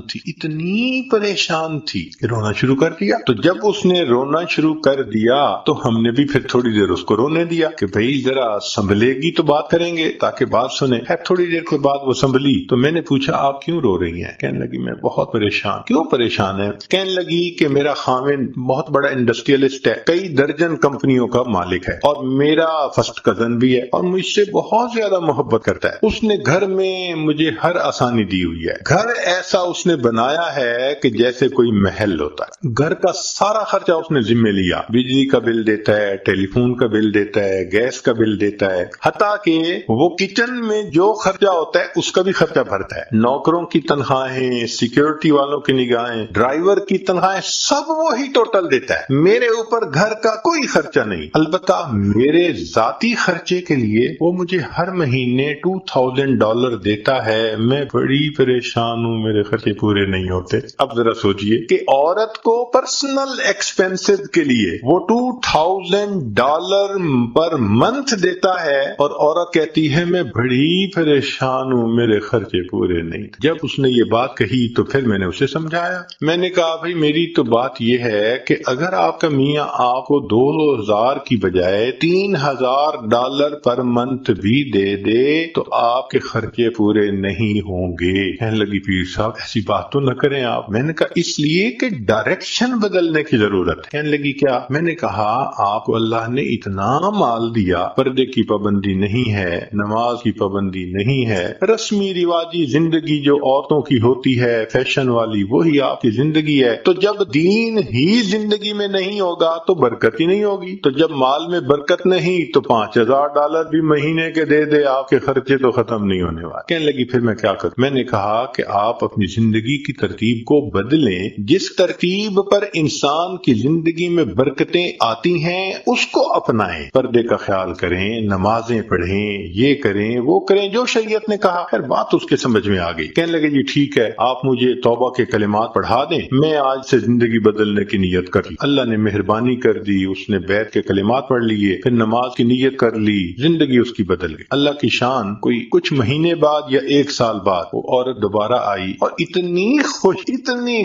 تھی کہ رونا شروع کر دیا۔ تو جب اس نے رونا شروع کر دیا تو ہم نے بھی پھر تھوڑی دیر اس کو رونے دیا کہ بھئی ذرا سنبھلے گی تو بات کریں گے تاکہ بات سنیں۔ تھوڑی دیر کے بعد وہ سنبھلی تو میں نے پوچھا آپ کیوں رو رہی ہیں؟ کہنے لگی میں بہت پریشان۔ کیوں پریشان ہے؟ کہنے لگی کہ میرا خاوند بہت بڑا انڈسٹریلسٹ ہے، کئی درجن کمپنیوں کا مالک ہے، اور میرا فرسٹ کزن بھی ہے اور مجھ سے بہت زیادہ محبت کرتا ہے۔ اس نے گھر میں مجھے ہر آسانی دی ہوئی ہے، گھر ایسا اس نے بنایا ہے کہ جیسے کوئی محل ہوتا ہے، گھر کا سارا خرچہ اس نے ذمہ لیا، بجلی کا بل دیتا ہے، ٹیلی فون کا بل دیتا ہے، گیس کا بل دیتا ہے، حتیٰ کہ وہ کچن میں جو خرچہ ہوتا ہے اس کا بھی خرچہ بھرتا ہے، نوکروں کی تنخواہیں، سیکیورٹی والوں کی نگاہیں، ڈرائیور کی تنخواہیں، سب وہی ٹوٹل دیتا ہے۔ میرے اوپر گھر کا کوئی خرچہ نہیں، البتہ میرے ذاتی خرچے کے لیے وہ مجھے ہر مہینے $2000 دیتا ہے، میں بڑی پریشان ہوں، میرے خرچے پورے نہیں ہوتے۔ اب ذرا سوچئے کہ عورت کو پرسنل ایکسپینسز کے لیے وہ $2000 پر منتھ دیتا ہے اور عورت کہتی ہے میں بڑی پریشان ہوں، میرے خرچے پورے نہیں۔ جب اس نے یہ بات کہی تو پھر میں نے اسے سمجھایا، میں نے کہا بھائی میری تو بات یہ ہے کہ اگر آپ کا میاں آپ کو 2000 کی بجائے $3000 پر منتھ بھی دے دے تو آپ کے خرچے پورے نہیں ہوں گے۔ کہنے لگی پیر صاحب ایسی بات تو نہ کریں آپ۔ میں نے کہا اس لیے کہ ڈائریکشن بدلنے کی ضرورت ہے۔ کہنے لگی کیا؟ میں نے کہا آپ کو اللہ نے اتنا مال دیا، پردے کی پابندی نہیں ہے، نماز کی پابندی نہیں ہے، رسمی رواجی زندگی جو عورتوں کی ہوتی ہے فیشن والی وہی آپ کی زندگی ہے، تو جب دین ہی زندگی میں نہیں ہوگا تو برکت ہی نہیں ہوگی، تو جب مال میں برکت نہیں تو $5000 بھی مہینے کے دے دے، آپ کے خرچے تو ختم نہیں ہونے والے۔ کہنے لگی پھر میں کیا کروں؟ میں نے کہا کہ آپ اپنی زندگی کی ترتیب کو بدلیں، جس ترتیب پر انسان کی زندگی میں برکتیں آتی ہیں اس کو اپنائیں، پردے کا خیال کریں، نمازیں پڑھیں، یہ کریں وہ کریں جو شریعت نے کہا۔ خیر بات اس کے سمجھ میں آ گئی۔ کہنے لگے جی ٹھیک ہے آپ مجھے توبہ کے کلمات پڑھا دیں، میں آج سے زندگی بدلنے کی نیت کر لی۔ اللہ نے مہربانی کر دی، اس نے بیت کے کلمات پڑھ لیے، پھر نماز کی نیت کر لی، زندگی اس کی بدل گئی۔ اللہ کی شان، کوئی کچھ مہینے بعد یا 1 سال بعد وہ عورت دوبارہ آئی اور اتنی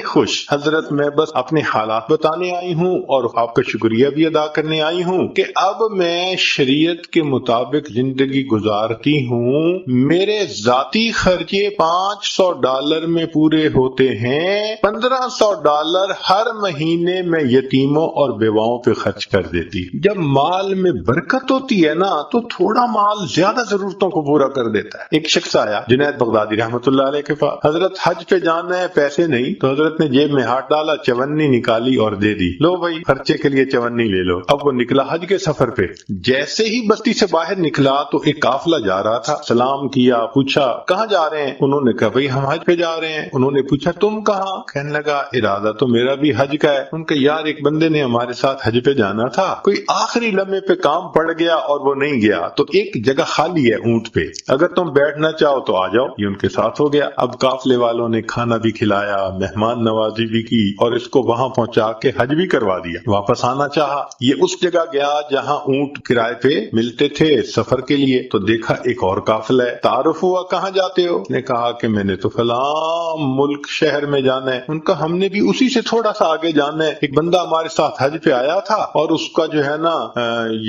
خوش، حضرت میں بس اپنے حالات بتانے آئی ہوں اور آپ کا شکریہ بھی ادا کرنے آئی ہوں کہ اب میں شریعت کے مطابق زندگی گزارتی ہوں، میرے ذاتی خرچے $500 میں پورے ہوتے ہیں، $1500 ہر مہینے میں یتیموں اور بیواؤں پہ خرچ کر دیتی۔ جب مال میں برکت ہوتی ہے نا تو تھوڑا مال زیادہ ضرورتوں کو پورا کر دیتا ہے۔ ایک شخص آیا جنید بغدادی رحمۃ اللہ علیہ کے پاس، حضرت حج پہ جانا ہے، پیسے نہیں، تو حضرت نے جیب میں ہاتھ ڈالا، چونی نکالی اور دے دی، لو بھائی خرچے کے لیے چونی لے لو۔ اب وہ نکلا حج کے سفر پہ، جیسے ہی بستی سے باہر نکلا تو ایک قافلہ جا رہا تھا، سلام کیا، پوچھا کہاں جا رہے ہیں؟ انہوں نے کہا بھائی ہم حج پہ جا رہے ہیں۔ انہوں نے پوچھا تم کہاں؟ کہنے لگا ارادہ تو میرا بھی حج کا ہے۔ ان کا یار ایک بندے نے ہمارے ساتھ حج پہ جانا تھا، کوئی آخری لمحے پہ کام پڑ گیا اور وہ نہیں گیا، تو ایک جگہ خالی ہے اونٹ پہ، اگر تم بیٹھنا چاہو تو آ جاؤ۔ یہ ان کے ساتھ ہو گیا۔ اب قافلے والوں نے کھانا بھی کھلایا، مہمان نوازی بھی کی اور اس کو وہاں پہنچا کے حج بھی کروا دیا۔ واپس آنا چاہا، یہ اس جگہ گیا جہاں اونٹ کرائے پہ ملتے تھے سفر کے لیے، تو دیکھا ایک اور قافلہ ہے، تعارف ہوا کہاں جاتے ہو؟ نے کہا کہ میں نے تو فلاں ملک شہر میں جانا ہے۔ ان کا ہم نے بھی اسی سے تھوڑا سا آگے جانا ہے، ایک بندہ ہمارے ساتھ حج پہ آیا تھا اور اس کا جو ہے نا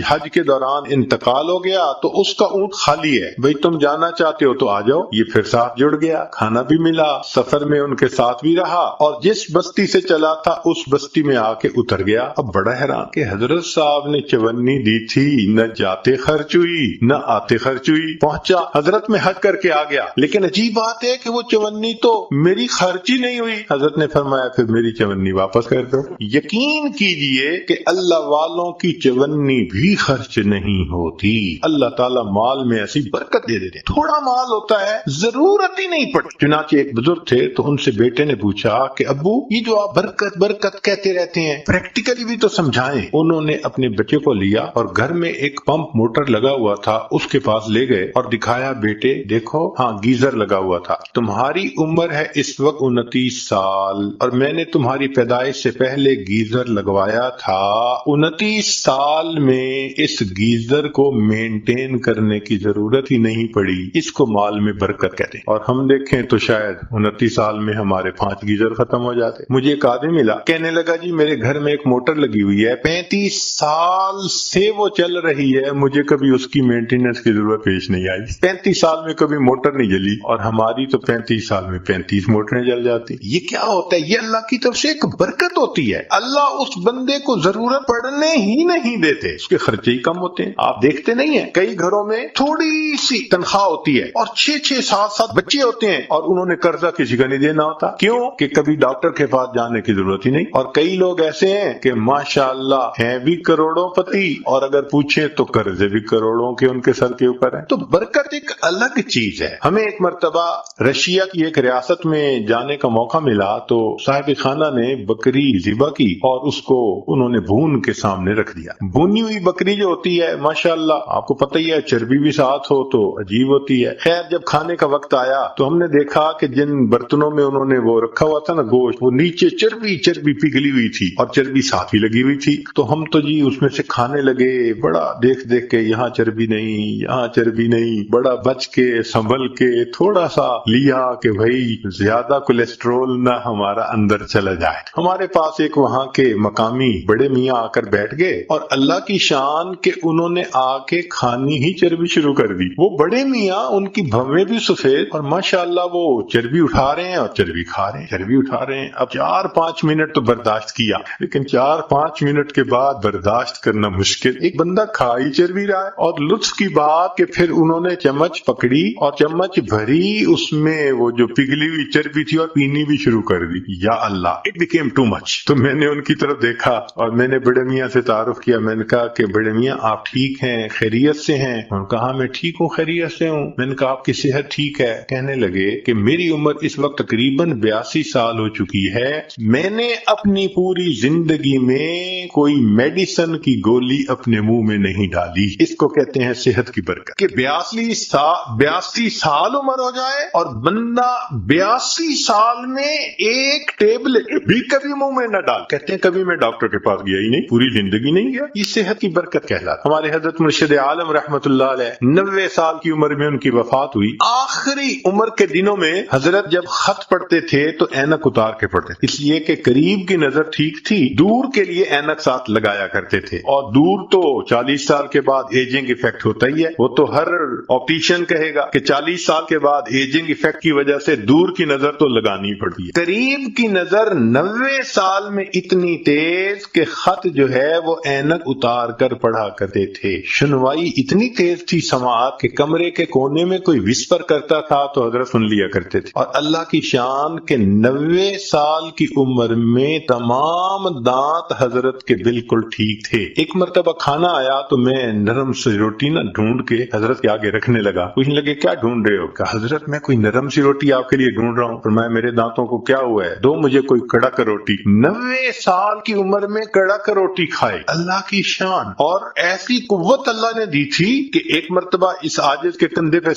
حج کے دوران انتقال ہو گیا تو اس کا اونٹ خالی ہے، بھئی تم جانا چاہتے ہو تو آ جاؤ۔ یہ پھر ساتھ جڑ گیا، کھانا بھی ملا، سفر میں ان کے ساتھ بھی رہا اور جس بستی سے چلا تھا اس بستی میں آ کے اتر گیا۔ اب بڑا حیران کہ حضرت صاحب نے چونی دی تھی، نہ جاتے خرچ ہوئی نہ آتے خرچ ہوئی، پہنچا حضرت میں حج کر کے آ گیا، لیکن عجیب بات ہے کہ وہ چونی تو میری خرچ ہی نہیں ہوئی۔ حضرت نے فرمایا پھر میری چونی واپس کر دو۔ یقین کیجئے کہ اللہ والوں کی چونی بھی خرچ نہیں ہوتی، اللہ تعالیٰ مال میں ایسی برکت دے دیتے ہیں، تھوڑا مال ہوتا ہے ضرورت ہی نہیں پڑتی۔ چنانچہ ایک بزرگ تھے تو ان سے بیٹے نے پوچھا کہ ابو یہ جو آپ برکت برکت کہتے رہتے ہیں پریکٹیکلی بھی تو سمجھائیں۔ انہوں نے اپنے بچے کو لیا اور گھر میں ایک پمپ موٹر لگا ہوا تھا اس کے پاس لے گئے اور دکھایا، بیٹے دیکھو ہاں گیزر لگا ہوا تھا، تمہاری عمر ہے اس وقت 29 سال اور میں نے تمہاری پیدائش سے پہلے گیزر لگوایا تھا، 29 سال میں اس گیزر کو مینٹین کرنے کی ضرورت ہی نہیں پڑی، اس کو مال میں برکت کہتے ہیں۔ اور ہم دیکھیں تو شاید 29 سال میں ہمارے 5 گیزر ختم ہو جاتے۔ مجھے ایک آدمی ملا، کہنے لگا جی میرے گھر میں ایک موٹر لگی ہوئی ہے، 35 سال سے وہ چل رہی ہے، مجھے کبھی اس کی مینٹیننس کی ضرورت پیش نہیں آئی، 35 سال میں کبھی موٹر نہیں جلی، اور ہماری تو 35 سال میں 35 موٹریں جل جاتی۔ یہ کیا ہوتا ہے؟ یہ اللہ کی طرف سے ایک برکت ہوتی ہے، اللہ اس بندے کو ضرورت پڑنے ہی نہیں دیتے، اس کے خرچے ہی کم ہوتے ہیں۔ آپ دیکھتے نہیں ہیں کئی گھروں میں تھوڑی سی تنخواہ ہوتی ہے اور 6 7 بچے ہوتے ہیں اور انہوں نے قرضہ کسی کا نہیں دینا ہوتا، کیوں کہ کبھی ڈاکٹر کے پاس جانے کی ضرورت ہی نہیں۔ اور کئی لوگ ایسے ہیں کہ ماشاءاللہ ہیں بھی کروڑوں پتی اور اگر پوچھے تو قرضے بھی کروڑوں کے ان کے سر کے اوپر ہیں۔ تو برکت ایک الگ چیز ہے۔ ہمیں ایک مرتبہ رشیا کی ایک ریاست میں جانے کا موقع ملا تو صاحب خانہ نے بکری ذبح کی اور اس کو انہوں نے بھون کے سامنے رکھ دیا، بھونی ہوئی ہوئی بکری جو ہوتی ہے ماشاءاللہ آپ کو پتہ ہی ہے چربی بھی ساتھ ہو تو عجیب ہوتی ہے. خیر جب کھانے کا وقت آیا تو ہم نے دیکھا کہ جن برتنوں میں انہوں نے وہ رکھا ہوا تھا نا گوشت، وہ نیچے چربی پگھلی ہوئی تھی اور چربی ساتھ ہی لگی ہوئی تھی. تو ہم تو جی اس میں سے کھانے لگے، بڑا دیکھ کے یہاں چربی نہیں یہاں چربی نہیں، بڑا بچ کے سنبھل کے تھوڑا سا لیا کہ بھائی زیادہ کولیسٹرول نہ ہمارا اندر چلا جائے. ہمارے پاس ایک وہاں کے مقامی بڑے میاں آ کر بیٹھ گئے اور اللہ کی شان کہ انہوں نے آ کے کھانی ہی چربی شروع کر دی. وہ بڑے میاں ان کی بھویں بھی سفید اور ماشاءاللہ وہ چربی اٹھا رہے ہیں اور چربی کھا رہے ہیں، چربی اٹھا رہے ہیں. اب 4-5 منٹ تو برداشت کیا، لیکن 4-5 منٹ کے بعد برداشت کرنا مشکل. ایک بندہ کھا ہی چربی رہا ہے اور لطف کی بات کہ پھر انہوں نے چمچ پکڑی اور چمچ بھری اس میں وہ جو پگھلی ہوئی چربی تھی اور پینی بھی شروع کر دی. یا اللہ، اٹ بیکیم ٹو مچ. تو میں نے ان کی طرف دیکھا اور میں نے بڑے میاں سے تعارف کیا. میں نے کہا کہ بڑے میاں آپ ٹھیک ہیں، خیریت سے ہیں؟ انہوں نے کہا میں ٹھیک ہوں، خیریت سے ہوں. میں نے کہا آپ کی صحت ٹھیک ہے؟ کہنے لگے کہ میری عمر اس وقت تقریباً 82 سال ہو چکی ہے، میں نے اپنی پوری زندگی میں کوئی میڈیسن کی گولی اپنے منہ میں نہیں ڈالی. اس کو کہتے ہیں صحت کی برکت کہ 82 سال عمر ہو جائے اور بندہ 82 سال میں ایک ٹیبلٹ بھی کبھی منہ میں نہ ڈال. کہتے ہیں کبھی میں ڈاکٹر کے پاس گیا ہی نہیں، پوری زندگی نہیں گیا. یہ صحت کی برکت کہلاتا. ہمارے حضرت مرشد عالم رحمت اللہ علیہ 90 سال کی عمر میں ان کی وفات ہوئی. آخری عمر کے دنوں میں حضرت جب خط پڑھتے تھے تو اینک اتار کے پڑھتے تھے، اس لیے کہ قریب کی نظر ٹھیک تھی، دور کے لیے اینک ساتھ لگایا کرتے تھے. اور دور تو 40 سال کے بعد ایجنگ ایفیکٹ ہوتا ہی ہے. وہ تو ہر آپٹیشین کہے گا کہ 40 سال کے بعد ایجنگ ایفیکٹ کی وجہ سے دور کی نظر تو لگانی پڑتی ہے. قریب کی نظر 90 سال میں اتنی تیز کہ خط جو ہے وہ اینک اتار کر پڑھا کرتے تھے. سنوائی اتنی تیز تھی سماعت کہ کمرے کے کونے میں کوئی وسپر کرتا تھا تو حضرت سن لیا کرتے تھے. اور اللہ کی شان کہ 90 سال کی عمر میں تمام دانت حضرت کے بالکل ٹھیک تھے. ایک مرتبہ کھانا آیا تو میں نرم سی روٹی نہ ڈھونڈ کے حضرت کے آگے رکھنے لگا. پوچھنے لگے کیا ڈھونڈ رہے ہو؟ کہ حضرت میں کوئی نرم سی روٹی آپ کے لیے ڈھونڈ رہا ہوں. فرمایا میرے دانتوں کو کیا ہوا ہے؟ دو مجھے کوئی کڑک روٹی. 90 سال کی عمر میں کڑک روٹی کھائے. اللہ کی شان. اور ایسی قوت اللہ نے دی تھی کہ ایک مرتبہ اس عاجز کے کندھے پہ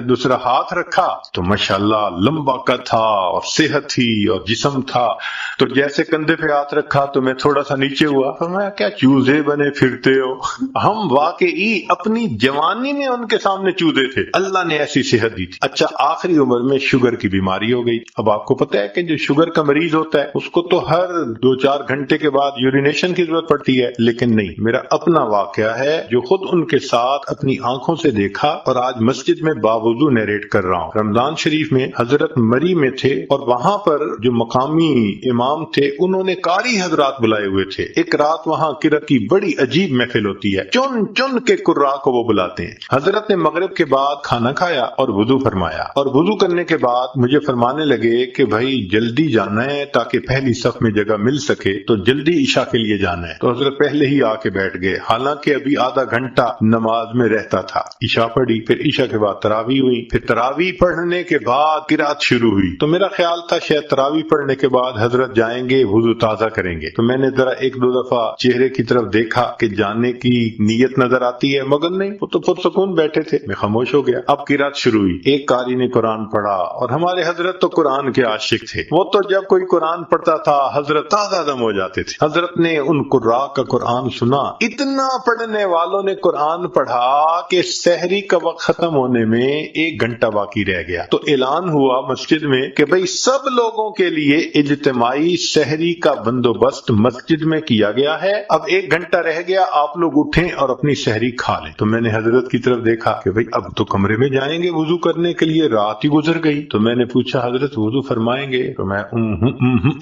دوسرا ہاتھ رکھا تو ماشاءاللہ لمبا قد تھا اور صحت تھی اور جسم تھا. تو جیسے کندھے پہ ہاتھ رکھا تو میں تھوڑا سا نیچے ہوا. فرمایا کیا چوزے بنے پھرتے ہو؟ ہم واقعی اپنی جوانی میں ان کے سامنے چوزے تھے. اللہ نے ایسی صحت دی تھی. اچھا آخری عمر میں شوگر کی بیماری ہو گئی. اب آپ کو پتا ہے کہ جو شوگر کا مریض ہوتا ہے اس کو تو ہر 2-4 گھنٹے کے بعد یورینیشن کی ضرورت پڑتی ہے، لیکن نہیں. میرا اپنا واقعہ ہے جو خود ان کے ساتھ اپنی آنکھوں سے دیکھا اور آج مسجد میں باوضو نیریٹ کر رہا ہوں. رمضان شریف میں حضرت مری میں تھے اور وہاں پر جو مقامی امام تھے انہوں نے قاری حضرات بلائے ہوئے تھے. ایک رات وہاں قرأت کی بڑی عجیب محفل ہوتی ہے، چن چن کے قراء کو وہ بلاتے ہیں. حضرت نے مغرب کے بعد کھانا کھایا اور وضو فرمایا اور وضو کرنے کے بعد مجھے فرمانے لگے کہ بھائی جلدی جانا ہے تاکہ پہلی صف میں جگہ مل سکے، تو جلدی عشاء کے لیے جانا ہے. تو حضرت پہلے ہی آ کے بیٹھ گئے، حالانکہ ابھی آدھا گھنٹہ نماز میں رہتا تھا. عشاء پڑھی، پھر عشاء کے بعد تراویح ہوئی، پھر تراویح پڑھنے کے بعد قرأت شروع ہوئی. تو میرا خیال تھا شاید تراویح پڑھنے کے بعد حضرت جائیں گے وضو تازہ کریں گے. تو میں نے ذرا 1-2 دفعہ چہرے کی طرف دیکھا کہ جانے کی نیت نظر آتی ہے، مگر نہیں، وہ تو پرسکون بیٹھے تھے. میں خاموش ہو گیا. اب قرأت شروع ہوئی. ایک قاری نے قرآن پڑھا اور ہمارے حضرت تو قرآن کے عاشق تھے. وہ تو جب کوئی قرآن پڑھتا تھا حضرت تازہ دم ہو جاتے تھے. حضرت نے ان قراء کا قرآن سنا. اتنا پڑھنے والوں نے قرآن پڑھا کہ سحری کا وقت ختم ہونے میں 1 گھنٹہ باقی رہ گیا. تو اعلان ہوا مسجد میں کہ بھئی سب لوگوں کے لیے اجتماعی سحری کا بندوبست مسجد میں کیا گیا ہے. اب 1 گھنٹہ رہ گیا، آپ لوگ اٹھیں اور اپنی سحری کھا لیں. تو میں نے حضرت کی طرف دیکھا کہ بھئی اب تو کمرے میں جائیں گے وضو کرنے کے لیے، رات ہی گزر گئی. تو میں نے پوچھا حضرت وضو فرمائیں گے؟ تو میں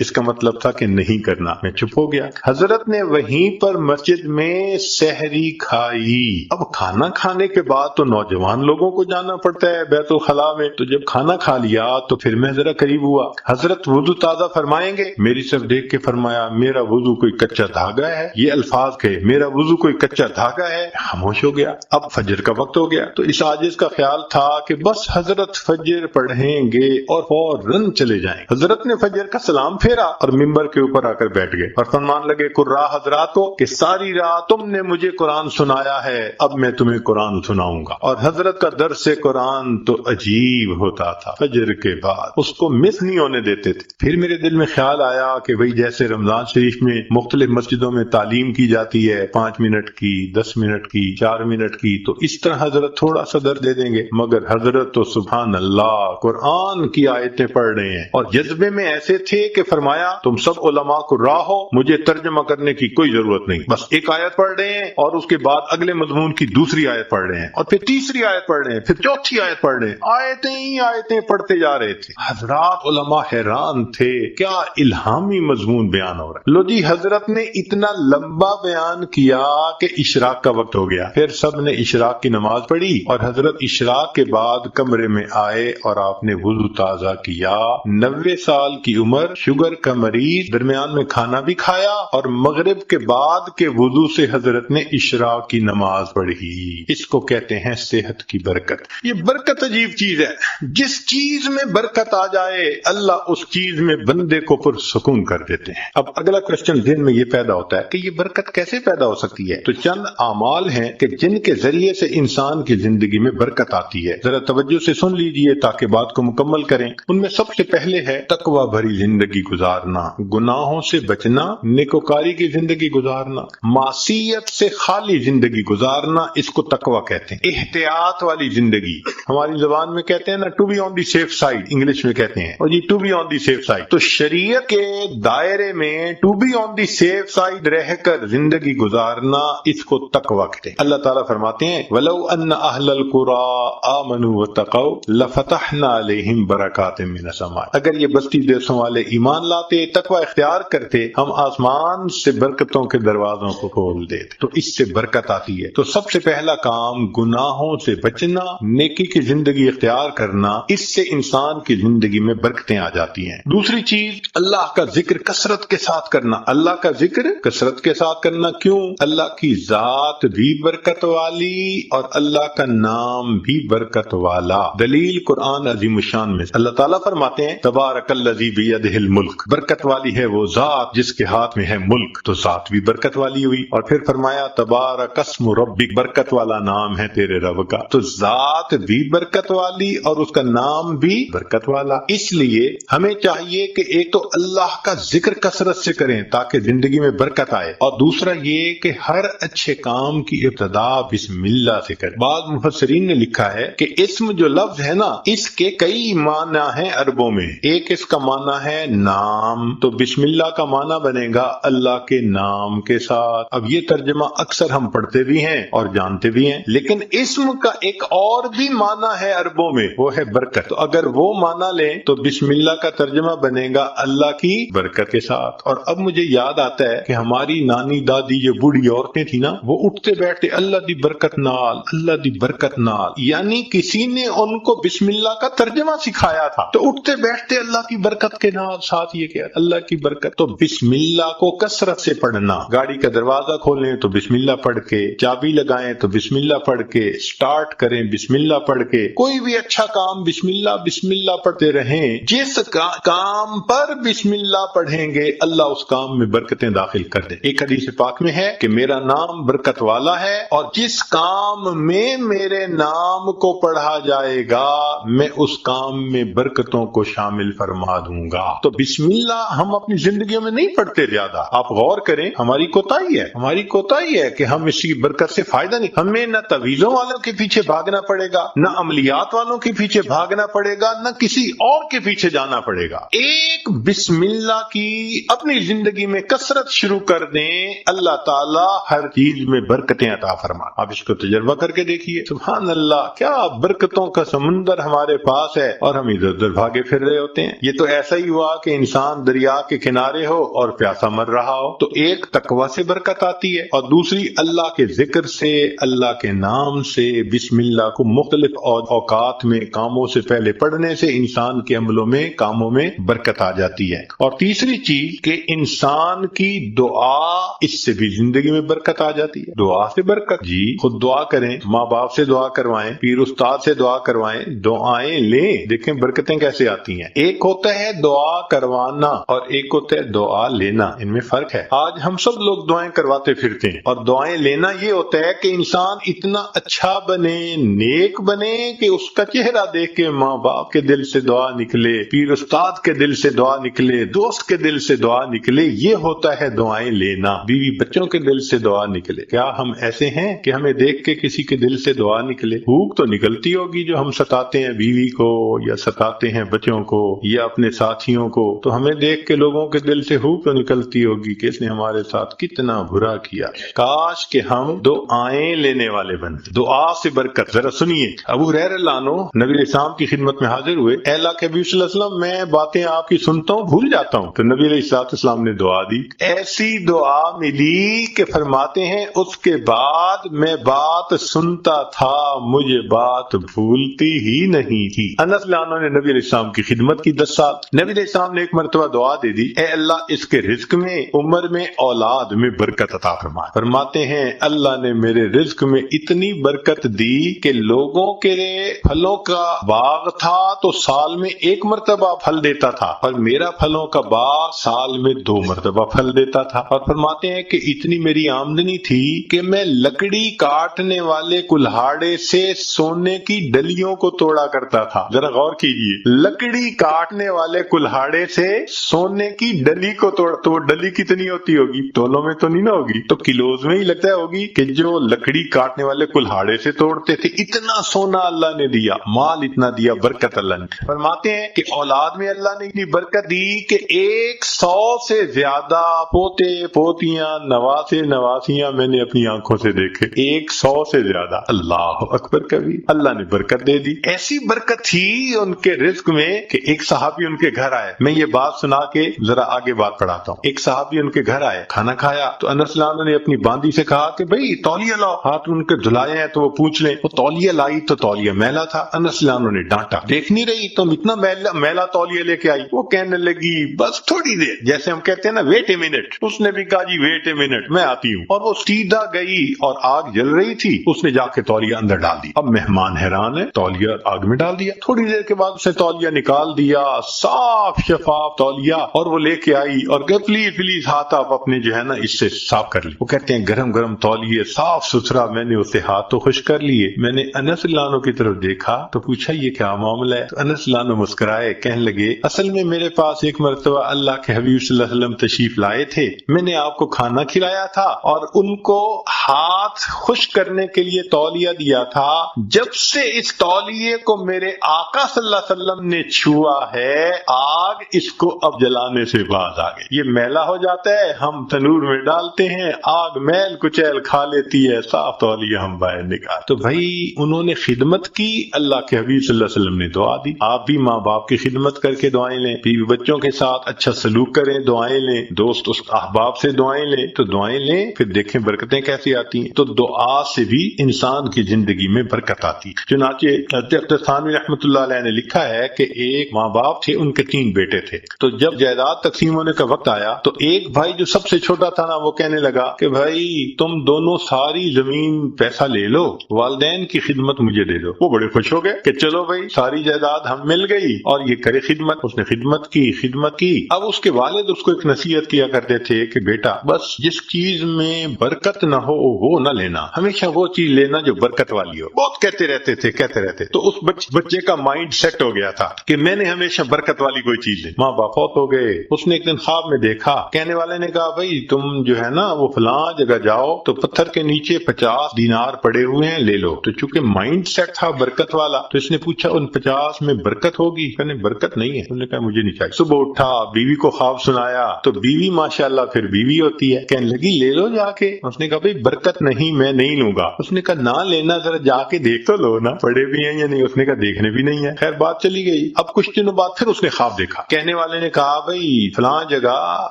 اس کا مطلب تھا کہ نہیں کرنا. میں چپ ہو گیا. حضرت نے وہیں پر مسجد میں سحری کھائی. اب کھانا کھانے کے بعد تو نوجوان لوگوں کو جانا پڑتا ہے بیت الخلاء میں. تو جب کھانا کھا لیا تو پھر میں ذرا قریب ہوا. حضرت وضو تازہ فرمائیں گے؟ میری طرف دیکھ کے فرمایا میرا وضو کوئی کچا دھاگا ہے. یہ الفاظ کہے میرا وضو کوئی کچا دھاگا ہے. خاموش ہو گیا. اب فجر کا وقت ہو گیا. تو اس عاجز کا خیال تھا کہ بس حضرت فجر پڑھیں گے اور فوراً چلے جائیں. حضرت نے فجر کا سلام پھیرا اور ممبر کے اوپر آ کر بیٹھ گئے اور فرمان لگے قراء حضرات کو کہ ساری بھیجا، تم نے مجھے قرآن سنایا ہے، اب میں تمہیں قرآن سناؤں گا۔ اور حضرت کا درس قرآن تو عجیب ہوتا تھا، فجر کے بعد اس کو مس نہیں ہونے دیتے تھے۔ پھر میرے دل میں خیال آیا کہ بھئی جیسے رمضان شریف میں مختلف مسجدوں میں تعلیم کی جاتی ہے 5 منٹ کی، 10 منٹ کی، 4 منٹ کی، تو اس طرح حضرت تھوڑا سا درس دے دیں گے، مگر حضرت تو سبحان اللہ قرآن کی آیتیں پڑھ رہے ہیں، اور جذبے میں ایسے تھے کہ فرمایا تم سب علماء کو راہو، مجھے ترجمہ کرنے کی کوئی ضرورت نہیں، بس ایک آیت پڑھ رہے ہیں اور اس کے بعد اگلے مضمون کی دوسری آیت پڑھ رہے ہیں، اور پھر تیسری آیت پڑھ رہے ہیں، پھر چوتھی آیت پڑھ رہے ہیں، آیتیں ہی آیتیں پڑھتے جا رہے تھے۔ حضرات علماء حیران تھے، کیا الہامی مضمون بیان ہو رہا ہے۔ لو جی حضرت نے اتنا لمبا بیان کیا کہ اشراق کا وقت ہو گیا، پھر سب نے اشراق کی نماز پڑھی، اور حضرت اشراق کے بعد کمرے میں آئے اور آپ نے وضو تازہ کیا۔ 90 سال کی عمر، شوگر کا مریض، درمیان میں کھانا بھی کھایا، اور مغرب کے بعد کے وضو سے حضرت نے اشراق کی نماز پڑھی۔ اس کو کہتے ہیں صحت کی برکت۔ یہ برکت عجیب چیز ہے، جس چیز میں برکت آ جائے اللہ اس چیز میں بندے کو پرسکون کر دیتے ہیں۔ اب اگلا کوشچن ذہن میں یہ پیدا ہوتا ہے کہ یہ برکت کیسے پیدا ہو سکتی ہے؟ تو چند اعمال ہیں کہ جن کے ذریعے سے انسان کی زندگی میں برکت آتی ہے، ذرا توجہ سے سن لیجئے تاکہ بات کو مکمل کریں۔ ان میں سب سے پہلے ہے تقوی بھری زندگی گزارنا، گناہوں سے بچنا، نیکوکاری کی زندگی گزارنا، معصیت سے خالی زندگی گزارنا، اس کو تقوی کہتے ہیں۔ احتیاط والی زندگی، ہماری زبان میں کہتے ہیں نا to be on the safe side, English میں کہتے ہیں، اور یہ to be on the safe side, تو شریعت کے دائرے میں to be on the safe side رہ کر زندگی گزارنا، اس کو تقوی کہتے ہیں۔ اللہ تعالیٰ فرماتے ہیں وَلَوْ أَنَّ أَهْلَ الْقُرَىٰ آمَنُوا وَاتَّقَوْا لَفَتَحْنَا عَلَيْهِمْ بَرَكَاتٍ مِّنَ السَّمَاءِ، اگر یہ بستی دیسوں والے ایمان لاتے، تقوی اختیار کرتے، ہم آسمان سے برکتوں کے دروازوں کو کھول دیتے، تو اس سے برکت آتی ہے۔ تو سب سے پہلا کام گناہوں سے بچنا، نیکی کی زندگی اختیار کرنا، اس سے انسان کی زندگی میں برکتیں آ جاتی ہیں۔ دوسری چیز اللہ کا ذکر کثرت کے ساتھ کرنا، اللہ کا ذکر کثرت کے ساتھ کرنا۔ کیوں؟ اللہ کی ذات بھی برکت والی اور اللہ کا نام بھی برکت والا۔ دلیل قرآن عظیم الشان میں اللہ تعالیٰ فرماتے ہیں تبارک الذی بیدہ الملک، برکت والی ہے وہ ذات جس کے ہاتھ میں ہے ملک، تو ذات بھی برکت والی ہوئی۔ اور پھر فرمایا تبارک اسم ربک، برکت والا نام ہے تیرے رب کا، تو ذات بھی برکت والی اور اس کا نام بھی برکت والا۔ اس لیے ہمیں چاہیے کہ ایک تو اللہ کا ذکر کثرت سے کریں تاکہ زندگی میں برکت آئے، اور دوسرا یہ کہ ہر اچھے کام کی ابتدا بسم اللہ سے کریں۔ بعض مفسرین نے لکھا ہے کہ اسم جو لفظ ہے نا، اس کے کئی معنی ہیں عربوں میں۔ ایک اس کا معنی ہے نام، تو بسم اللہ کا معنی بنے گا اللہ کے نام کے ساتھ۔ اب یہ ترجمہ اکثر ہم پڑھتے بھی ہیں اور جانتے بھی ہیں، لیکن اسم کا ایک اور بھی معنی ہے عربوں میں، وہ ہے برکت۔ تو اگر وہ معنی لیں تو بسم اللہ کا ترجمہ بنے گا اللہ کی برکت کے ساتھ۔ اور اب مجھے یاد آتا ہے کہ ہماری نانی دادی جو بوڑھی عورتیں تھیں نا، وہ اٹھتے بیٹھتے اللہ دی برکت نال، اللہ دی برکت نال، یعنی کسی نے ان کو بسم اللہ کا ترجمہ سکھایا تھا، تو اٹھتے بیٹھتے اللہ کی برکت کے نال، ساتھ یہ کہ اللہ کی برکت۔ تو بسم اللہ کو کثرت سے پڑھنا، گاڑی کا دروازہ کھولیں تو بسم اللہ پڑھ کے، چابی لگائیں تو بسم اللہ پڑھ کے، سٹارٹ کریں بسم اللہ پڑھ کے، کوئی بھی اچھا کام بسم اللہ پڑھتے رہیں۔ جس کام پر بسم اللہ پڑھیں گے اللہ اس کام میں برکتیں داخل کر دے۔ ایک حدیث پاک میں ہے کہ میرا نام برکت والا ہے، اور جس کام میں میرے نام کو پڑھا جائے گا میں اس کام میں برکتوں کو شامل فرما دوں گا۔ تو بسم اللہ ہم اپنی زندگیوں میں نہیں پڑھتے زیادہ، آپ غور کریں، ہماری کوتاہی ہے کہ ہم اس کی برکت سے فائدہ نہیں، ہمیں نہ تعویذوں والوں کے پیچھے بھاگنا پڑے گا، نہ عملیات والوں کے پیچھے بھاگنا پڑے گا، نہ کسی اور کے پیچھے جانا پڑے گا۔ ایک بسم اللہ کی اپنی زندگی میں کثرت شروع کر دیں، اللہ تعالیٰ ہر چیز میں برکتیں عطا فرما۔ آپ اس کو تجربہ کر کے دیکھیے، سبحان اللہ، کیا برکتوں کا سمندر ہمارے پاس ہے اور ہم ادھر ادھر بھاگے پھر رہے ہوتے ہیں۔ یہ تو ایسا ہی ہوا کہ انسان دریا کے کنارے ہو اور پیاسا مر رہا ہو، تو ایک تقوی سے برکت آتی ہے، اور دوسری اللہ کے ذکر سے، اللہ کے نام سے، بسم اللہ کو مختلف اوقات میں کاموں سے پہلے پڑھنے سے انسان کے عملوں میں، کاموں میں برکت آ جاتی ہے۔ اور تیسری چیز کہ انسان کی دعا، اس سے بھی زندگی میں برکت آ جاتی ہے۔ دعا سے برکت، جی خود دعا کریں، ماں باپ سے دعا کروائیں، پیر استاد سے دعا کروائیں، دعائیں لیں، دیکھیں برکتیں کیسے آتی ہیں۔ ایک ہوتا ہے دعا کروانا اور ایک ہوتا ہے دعا لینا، ان میں فرق ہے۔ آج ہم سب لوگ دعائیں کروا کرواتے پھرتے ہیں. اور دعائیں لینا یہ ہوتا ہے کہ انسان اتنا اچھا بنے، نیک بنے کہ اس کا چہرہ دیکھ کے ماں باپ کے دل سے دعا نکلے، پیر استاد کے دل سے دعا نکلے، دوست کے دل سے دعا نکلے. یہ ہوتا ہے دعائیں لینا. بیوی بچوں کے دل سے دعا نکلے. کیا ہم ایسے ہیں کہ ہمیں دیکھ کے کسی کے دل سے دعا نکلے؟ بھوک تو نکلتی ہوگی جو ہم ستاتے ہیں بیوی کو یا ستاتے ہیں بچوں کو یا اپنے ساتھیوں کو، تو ہمیں دیکھ کے لوگوں کے دل سے بھوک تو نکلتی ہوگی کہ اس نے ہمارے ساتھ کتنا برا کیا. کاش کہ ہم دعائیں لینے والے بنتے. دعا سے برکت. ذرا سنیے، ابو ہریرہ رضی اللہ عنہ نبی علیہ السلام کی خدمت میں حاضر ہوئے. اے اللہ کے حبیب صلی اللہ علیہ وسلم، میں باتیں آپ کی سنتا ہوں بھول جاتا ہوں. تو نبی علیہ السلام نے دعا دی. ایسی دعا ملی کہ فرماتے ہیں اس کے بعد میں بات سنتا تھا، مجھے بات بھولتی ہی نہیں تھی. انس رضی اللہ عنہ نے نبی علیہ السلام کی خدمت کی 10 سال. نبی علیہ السلام نے ایک مرتبہ دعا دے دی، اے اللہ اس کے رزق میں، عمر میں، اولاد میں برکت عطا فرما. فرماتے ہیں اللہ نے میرے رزق میں اتنی برکت دی کہ لوگوں کے پھلوں کا باغ تھا تو سال میں 1 مرتبہ پھل دیتا تھا، اور میرا پھلوں کا باغ سال میں 2 مرتبہ پھل دیتا تھا. اور فرماتے ہیں کہ اتنی میری آمدنی تھی کہ میں لکڑی کاٹنے والے کلہاڑے سے سونے کی ڈلیوں کو توڑا کرتا تھا. ذرا غور کیجئے، لکڑی کاٹنے والے کلہاڑے سے سونے کی ڈلی کو توڑا. تو وہ ڈلی کتنی ہوتی ہوگی؟ تولوں میں تو نہیں نہ ہوگی، تو کلوز میں ہی لگتا ہے ہوگی کہ جو لکڑی کاٹنے والے کلہاڑے سے توڑتے تھے. اتنا سونا اللہ نے دیا، مال اتنا دیا، برکت اللہ نے. فرماتے ہیں کہ اولاد میں اللہ نے اتنی برکت دی کہ 100 سے زیادہ پوتے پوتیاں نواسے نواسیاں میں نے اپنی آنکھوں سے دیکھے. 100 سے زیادہ. اللہ اکبر کبھی. اللہ نے برکت دے دی. ایسی برکت تھی ان کے رزق میں کہ ایک صحابی ان کے گھر آئے. میں یہ بات سنا کے ذرا آگے بات پڑھاتا ہوں. ایک صحابی ان کے گھر آئے، کھانا کھایا تو انس رضی اللہ عنہ نے اپنی باندی سے کہا کہ بھئی تولیہ لاؤ. ہاتھ ان کے دھلائے ہیں تو وہ پوچھ لیں. وہ تولیہ لائی تو تولیہ میلا تھا. انس رضی اللہ عنہ نے ڈانٹا، دیکھ نہیں رہی تم اتنا میلا تولیہ لے کے آئی؟ وہ کہنے لگی بس تھوڑی دیر، جیسے ہم کہتے ہیں نا ویٹ اے منٹ. اس نے بھی کہا جی ویٹ اے منٹ، میں آتی ہوں. اور وہ سیدھا گئی اور آگ جل رہی تھی، اس نے جا کے تولیہ اندر ڈال دی. اب مہمان حیران ہے، تولیہ آگ میں ڈال دیا. تھوڑی دیر کے بعد اس نے تولیہ نکال دیا، صاف شفاف تولیہ، اور وہ لے کے آئی اور کہ پلیز ہاتھ آپ اپنے جو ہے نا اس سے صاف کر لی. وہ کہتے ہیں گرم گرم تولیہ صاف ستھرا، میں نے اسے ہاتھ تو خشک کر لیے. میں نے انس رضی اللہ عنہ کی طرف دیکھا تو پوچھا یہ کیا معاملہ ہے؟ تو انس رضی اللہ عنہ مسکرائے، کہنے لگے اصل میں میرے پاس ایک مرتبہ اللہ کے حبیب صلی اللہ علیہ وسلم تشریف لائے تھے، میں نے آپ کو کھانا کھلایا تھا اور ان کو ہاتھ خشک کرنے کے لیے تولیہ دیا تھا. جب سے اس تولیے کو میرے آقا صلی اللہ علیہ وسلم نے چھوا ہے، آگ اس کو اب جلانے سے باز آ گئی. یہ میلا ہو جاتا ہے، ہم تنور میں ڈالتے ہیں، آگ میل کچیل کھا لیتی ہے، صاف تولیہ ہم باہر نکال. تو بھائی انہوں نے خدمت کی، اللہ کے حبیب صلی اللہ علیہ وسلم نے دعا دی. آپ بھی ماں باپ کی خدمت کر کے دعائیں لیں، بیوی بچوں کے ساتھ اچھا سلوک کریں، دعائیں لیں، دوست احباب سے دعائیں لیں. تو دعائیں لیں، پھر دیکھیں برکتیں کیسی آتی ہیں. تو دعا سے بھی انسان کی زندگی میں برکت آتی. چنانچہ ثانوی رحمۃ اللہ علیہ نے لکھا ہے کہ ایک ماں باپ تھے، ان کے 3 بیٹے تھے. تو جب جائیداد تقسیم ہونے کا وقت آیا تو ایک بھائی جو سب سے چھوٹا تھا نا، وہ کہنے لگا کہ بھائی تم دونوں ساری زمین پیسہ لے لو، والدین کی خدمت مجھے دے دو. وہ بڑے خوش ہو گئے کہ چلو بھائی ساری جائیداد ہم مل گئی اور یہ کرے خدمت. اس نے خدمت کی. اب اس کے والد اس کو ایک نصیحت کیا کرتے تھے کہ بیٹا بس جس چیز میں برکت نہ ہو وہ نہ لینا، ہمیشہ وہ چیز لینا جو برکت والی ہو. بہت کہتے رہتے تھے. تو اس بچے کا مائنڈ سیٹ ہو گیا تھا کہ میں نے ہمیشہ برکت والی کوئی چیز لے. ماں باپ فوت ہو گئے. اس نے ایک دن خواب میں دیکھا، کہنے والے نے کہا بھائی تم جو ہے نا وہ فلاں جگہ جاؤ تو پتھر کے نیچے 50 دینار پڑے ہوئے ہیں، لے لو. تو چونکہ مائنڈ سیٹ تھا برکت والا، تو اس نے پوچھا ان 50 میں برکت ہوگی؟ کہنے برکت نہیں ہے. انہوں نے کہا مجھے نہیں چاہیے. صبح اٹھا، بیوی کو خواب سنایا تو بیوی ماشاءاللہ پھر بیوی ہوتی ہے، کہنے لگی لے لو جا کے. اس نے کہا بھئی برکت نہیں، میں نہیں لوں گا. اس نے کہا نہ لینا، ذرا جا کے دیکھ تو لو نا پڑے بھی ہیں یا نہیں. اس نے کہا دیکھنے بھی نہیں ہے. خیر بات چلی گئی. اب کچھ دنوں بعد پھر اس نے خواب دیکھا. کہنے والے نے کہا بھئی فلاں جگہ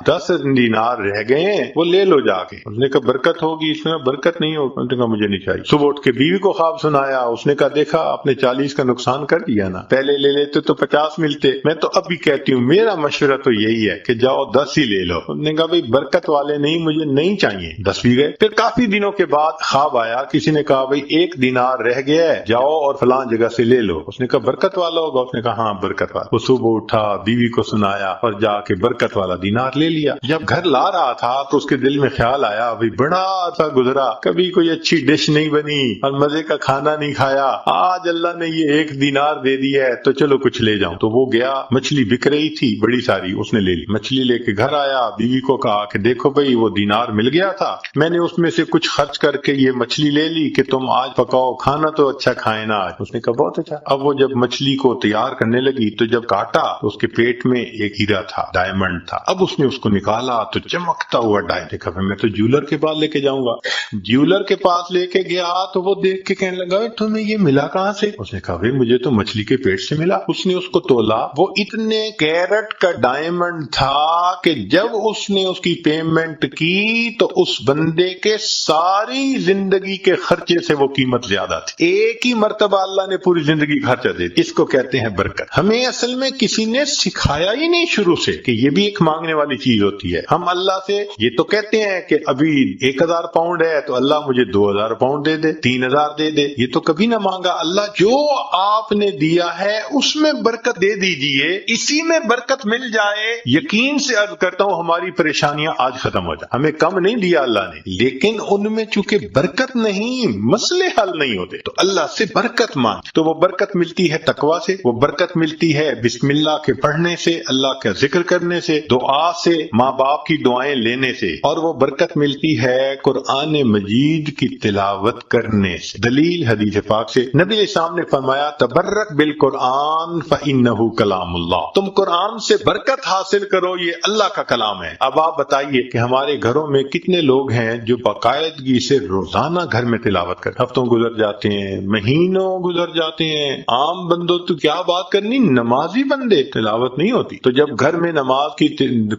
10 دینار رہ گئے ہیں، وہ لے لو جا کے. اس نے کہا برکت ہوگی؟ اس نے کہا برکت نہیں ہوگی. اس نے کہا مجھے نہیں چاہیے. صبح اٹھ کے بیوی کو خواب سنایا. اس نے کہا دیکھا آپ نے 40 کا نقصان کر دیا نا، پہلے لے لیتے تو 50 ملتے. میں تو اب بھی کہتی ہوں میرا مشورہ تو یہی ہے کہ جاؤ 10 ہی لے لو. اس نے کہا بھئی برکت والے نہیں، مجھے نہیں چاہیے. 10 بھی گئے. پھر کافی دنوں کے بعد خواب آیا، کسی نے کہا بھئی 1 دینار رہ گیا ہے، جاؤ اور فلاں جگہ سے لے لو. اس نے کہا برکت والا ہوگا. اس نے کہا ہاں برکت والا. وہ صبح اٹھا، بیوی کو سنایا اور جا کے برکت والا دینار لے لیا. جب گھر لا رہا تھا تو اس کے دل میں خیال آیا ابھی بڑا عرصہ گزرا، کبھی کوئی اچھی ڈش نہیں بنی اور مزے کا کھانا نہیں کھایا، آج اللہ نے یہ 1 دینار دے دیا ہے تو چلو کچھ لے جاؤں۔ تو وہ گیا، مچھلی بک رہی تھی بڑی ساری، اس نے لے لی مچھلی، لے کے گھر آیا، بیوی کو کہا کہ دیکھو بھئی وہ دینار مل گیا تھا، میں نے اس میں سے کچھ خرچ کر کے یہ مچھلی لے لی کہ تم آج پکاؤ، کھانا تو اچھا کھائے نا آج۔ اس نے کہا بہت اچھا۔ اب وہ جب مچھلی کو تیار کرنے لگی تو جب کاٹا تو اس کے پیٹ میں ایک ہیرا تھا، ڈائمنڈ تھا۔ اب اس نے اس کو نکالا تو چمکتا ہوا ڈائمنڈ، دیکھا میں تو جیولر کے پاس لے کے جاؤں گا۔ جیولر کے پاس لے کے گیا تو وہ دیکھ کے کہنے لگا تمہیں یہ ملا کہاں سے؟ اس نے کہا بھئی مجھے تو مچھلی کے پیٹ سے ملا۔ اس نے اس کو تولا، وہ اتنے کیرٹ کا ڈائمنڈ تھا کہ جب اس نے اس کی پیمنٹ کی تو اس بندے کے ساری زندگی کے خرچے سے وہ قیمت زیادہ تھی۔ ایک ہی مرتبہ اللہ نے پوری زندگی خرچہ دے دی۔ اس کو کہتے ہیں برکت۔ ہمیں اصل میں کسی نے سکھایا ہی نہیں شروع سے کہ یہ بھی ایک مانگنے والی چیز ہوتی ہے۔ ہم اللہ سے یہ تو کہتے ہیں کہ ابھی 1000 پاؤنڈ ہے تو اللہ مجھے 2000 پاؤنڈ دے دے، 3000 دے دے، یہ تو کبھی نہ مانگا۔ اللہ جو آپ نے دیا ہے اس میں برکت دے دیجئے، اسی میں برکت مل جائے۔ یقین سے عرض کرتا ہوں ہماری پریشانیاں آج ختم ہو جائیں۔ ہمیں کم نہیں دیا اللہ نے، لیکن ان میں چونکہ برکت نہیں، مسئلے حل نہیں ہوتے، تو اللہ سے برکت مانگ۔ تو وہ برکت ملتی ہے تقوی سے، وہ برکت ملتی ہے بسم اللہ کے پڑھنے سے، اللہ کا ذکر کرنے سے، دعا سے، ماں باپ کی دعائیں لینے سے، اور وہ برکت ملتی ہے قرآن مجید کی تلاوت کرنے سے۔ دلیل حدیث پاک سے نبی علیہ السلام نے فرمایا تبرک بالقرآن فإنہ کلام اللہ، تم قرآن سے برکت حاصل کرو، یہ اللہ کا کلام ہے۔ اب آپ بتائیے کہ ہمارے گھروں میں کتنے لوگ ہیں جو باقاعدگی سے روزانہ گھر میں تلاوت کرتے، ہفتوں گزر جاتے ہیں، مہینوں گزر جاتے ہیں، عام بندوں تو کیا بات کرنی، نمازی بندے تلاوت نہیں ہوتی۔ تو جب گھر میں نماز کی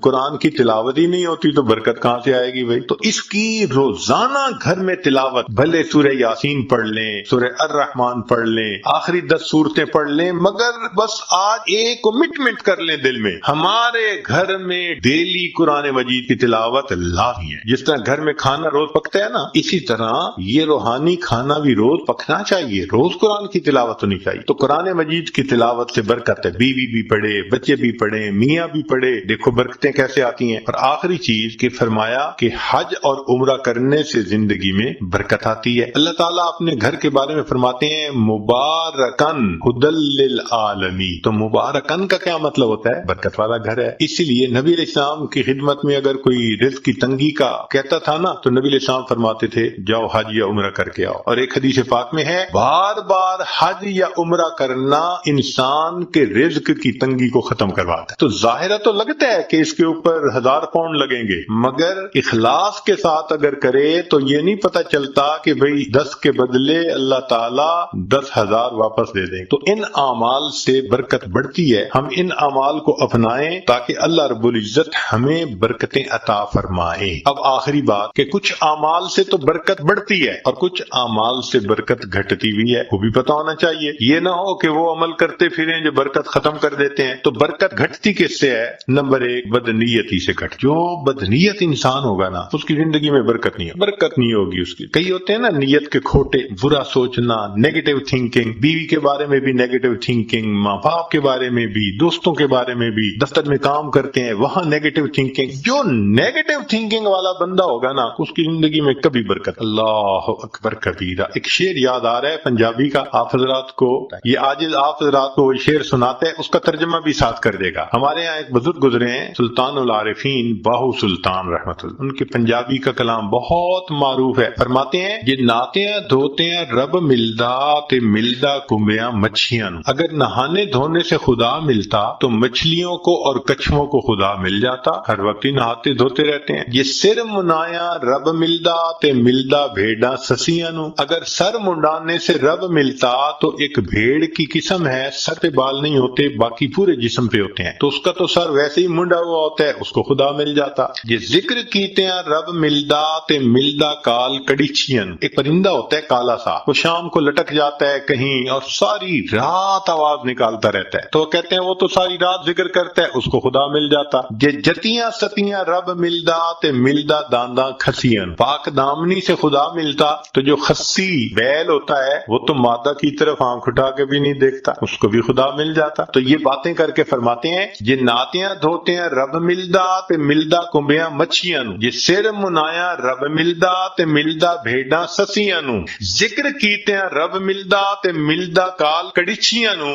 قرآن کی تلاوت ہی نہیں ہوتی تو برکت کہاں سے آئے گی بھائی؟ تو اس کی روزانہ گھر میں تلاوت، بھلے سورہ یاسین پڑھ لیں، سورہ الرحمن پڑھ لیں، آخری 10 سورتیں پڑھ لیں، مگر بس آج ایک کمٹمنٹ کر لیں دل میں، ہمارے گھر میں ڈیلی قرآن مجید کی تلاوت لازمی ہے۔ جس طرح گھر میں کھانا روز پکتا ہے نا، اسی طرح یہ روحانی کھانا بھی روز پکنا چاہیے، روز قرآن کی تلاوت ہونی چاہیے۔ تو قرآن مجید کی تلاوت سے برکت ہے، بیوی بھی پڑھے، بچے بھی پڑھے، میاں بھی پڑھے، دیکھو برکتیں کیسے آتی ہیں۔ اور آخری چیز کہ فرمایا کہ حج اور عمرہ کرنے سے زندگی میں برکت آتی ہے۔ اللہ تعالیٰ اپنے گھر کے بارے میں فرماتے ہیں مبارکن ھدی للعالمین، تو مبارکن کا کیا مطلب ہوتا ہے؟ برکت والا گھر ہے۔ اسی لیے نبی علیہ السلام کی خدمت میں اگر کوئی رزق کی تنگی کا کہتا تھا نا تو نبی علیہ السلام فرماتے تھے جاؤ حج یا عمرہ کر کے آؤ۔ اور ایک حدیث پاک میں ہے بار بار حج یا عمرہ کرنا انسان کے رزق کی تنگی کو ختم کرواتا ہے۔ تو ظاہرہ تو لگتا ہے کہ اس کے اوپر 1000 پاؤنڈ لگیں گے، مگر اخلاص کے ساتھ اگر کرے تو یہ نہیں پتا چلتا کہ بھئی 10 کے بدلے اللہ تعالیٰ 10,000 واپس دے دیں۔ تو ان اعمال سے برکت بڑھتی ہے، ہم ان اعمال کو اپنائیں تاکہ اللہ رب العزت ہمیں برکتیں عطا فرمائے۔ اب آخری بات کہ کچھ اعمال سے تو برکت بڑھتی ہے اور کچھ اعمال سے برکت گھٹتی بھی ہے، وہ بھی پتا ہونا چاہیے۔ یہ نہ ہو کہ وہ عمل کرتے پھریں جو برکت ختم کر دیتے ہیں۔ تو برکت گھٹتی کس سے ہے؟ نمبر 1 بدنیتی سے گھٹ، جو بدنیت انسان ہوگا نا اس کی زندگی میں برکت نہیں ہوگی، برکت نہیں ہوگی اس کی۔ کئی ہوتے ہیں نا نیت کے کھوٹے، برا سوچنا، نیگیٹو تھنکنگ، بیوی کے بارے میں بھی نیگیٹو تھنکنگ، ماں باپ کے بارے میں بھی، دوستوں کے بارے میں بھی، دفتر میں کام کرتے ہیں وہاں نیگیٹو تھنکنگ۔ جو نیگیٹو تھنکنگ والا بندہ ہوگا نا اس کی زندگی میں کبھی برکت۔ اللہ اکبر کبیرہ۔ ایک شعر یاد آ رہا ہے پنجابی کا، آپ حضرات کو یہ آج آپ حضرات کو وہ شعر سناتے ہیں، اس کا ترجمہ بھی ساتھ کر دے گا۔ ہمارے یہاں ایک بزرگ گزرے ہیں سلطان العارفین باہو سلطان رحمت اللہ، ان کے پنجابی کا کلام بہت معروف ہے۔ فرماتے ہیں یہ نہاتیاں دھوتیاں رب ملدا تے ملدا کنبیاں مچھیاں، اگر نہانے دھونے سے خدا ملتا تو مچھلیوں کو اور کچھووں کو خدا مل جاتا، ہر وقت ہی نہاتے دھوتے رہتے ہیں۔ یہ سر منایا رب ملدا تے ملدا بھیڑاں سسیاں نو، اگر سر منڈانے سے رب ملتا تو ایک بھیڑ کی قسم ہے، سر پہ بال نہیں ہوتے باقی پورے جسم پہ ہوتے ہیں، تو اس کا تو سر ویسے ہی منڈا ہوا ہوتا ہے، اس کو خدا مل جاتا۔ یہ ذکر کیتے ہیں رب ملدا تے ملدا کال کڑیچیاں، ایک پرندہ ہوتا ہے کالا سا، وہ شام کو لٹک جاتا ہے کہیں اور ساری رات آواز نکالتا رہتا ہے، تو کہتے ہیں وہ تو ساری رات ذکر کرتا ہے، اس کو خدا مل جاتا۔ یہ جتیاں ستیاں رب ملدا تے ملدا دانداں کھسیاں، پاک دامنی سے خدا ملتا تو جو خسی بیل ہوتا ہے وہ تو مادہ کی طرف آنکھ اٹھا کے بھی نہیں دیکھتا، اس کو بھی خدا مل جاتا۔ تو یہ باتیں کر کے فرماتے ہیں یہ ناتیاں دھوتے ہیں رب ملدا تے ملدا کنبیاں مچھیاں، ਨੂੰ ਜੇ ਸਿਰ ਮੁਨਾਇਆ ਰੱਬ ਮਿਲਦਾ ਤੇ ਮਿਲਦਾ ਭੇਡਾਂ ਸਸੀਆਂ ਨੂੰ ਜ਼ਿਕਰ ਕੀਤਿਆਂ ਰੱਬ ਮਿਲਦਾ ਤੇ ਮਿਲਦਾ ਕਾਲ ਕੜਿਛੀਆਂ ਨੂੰ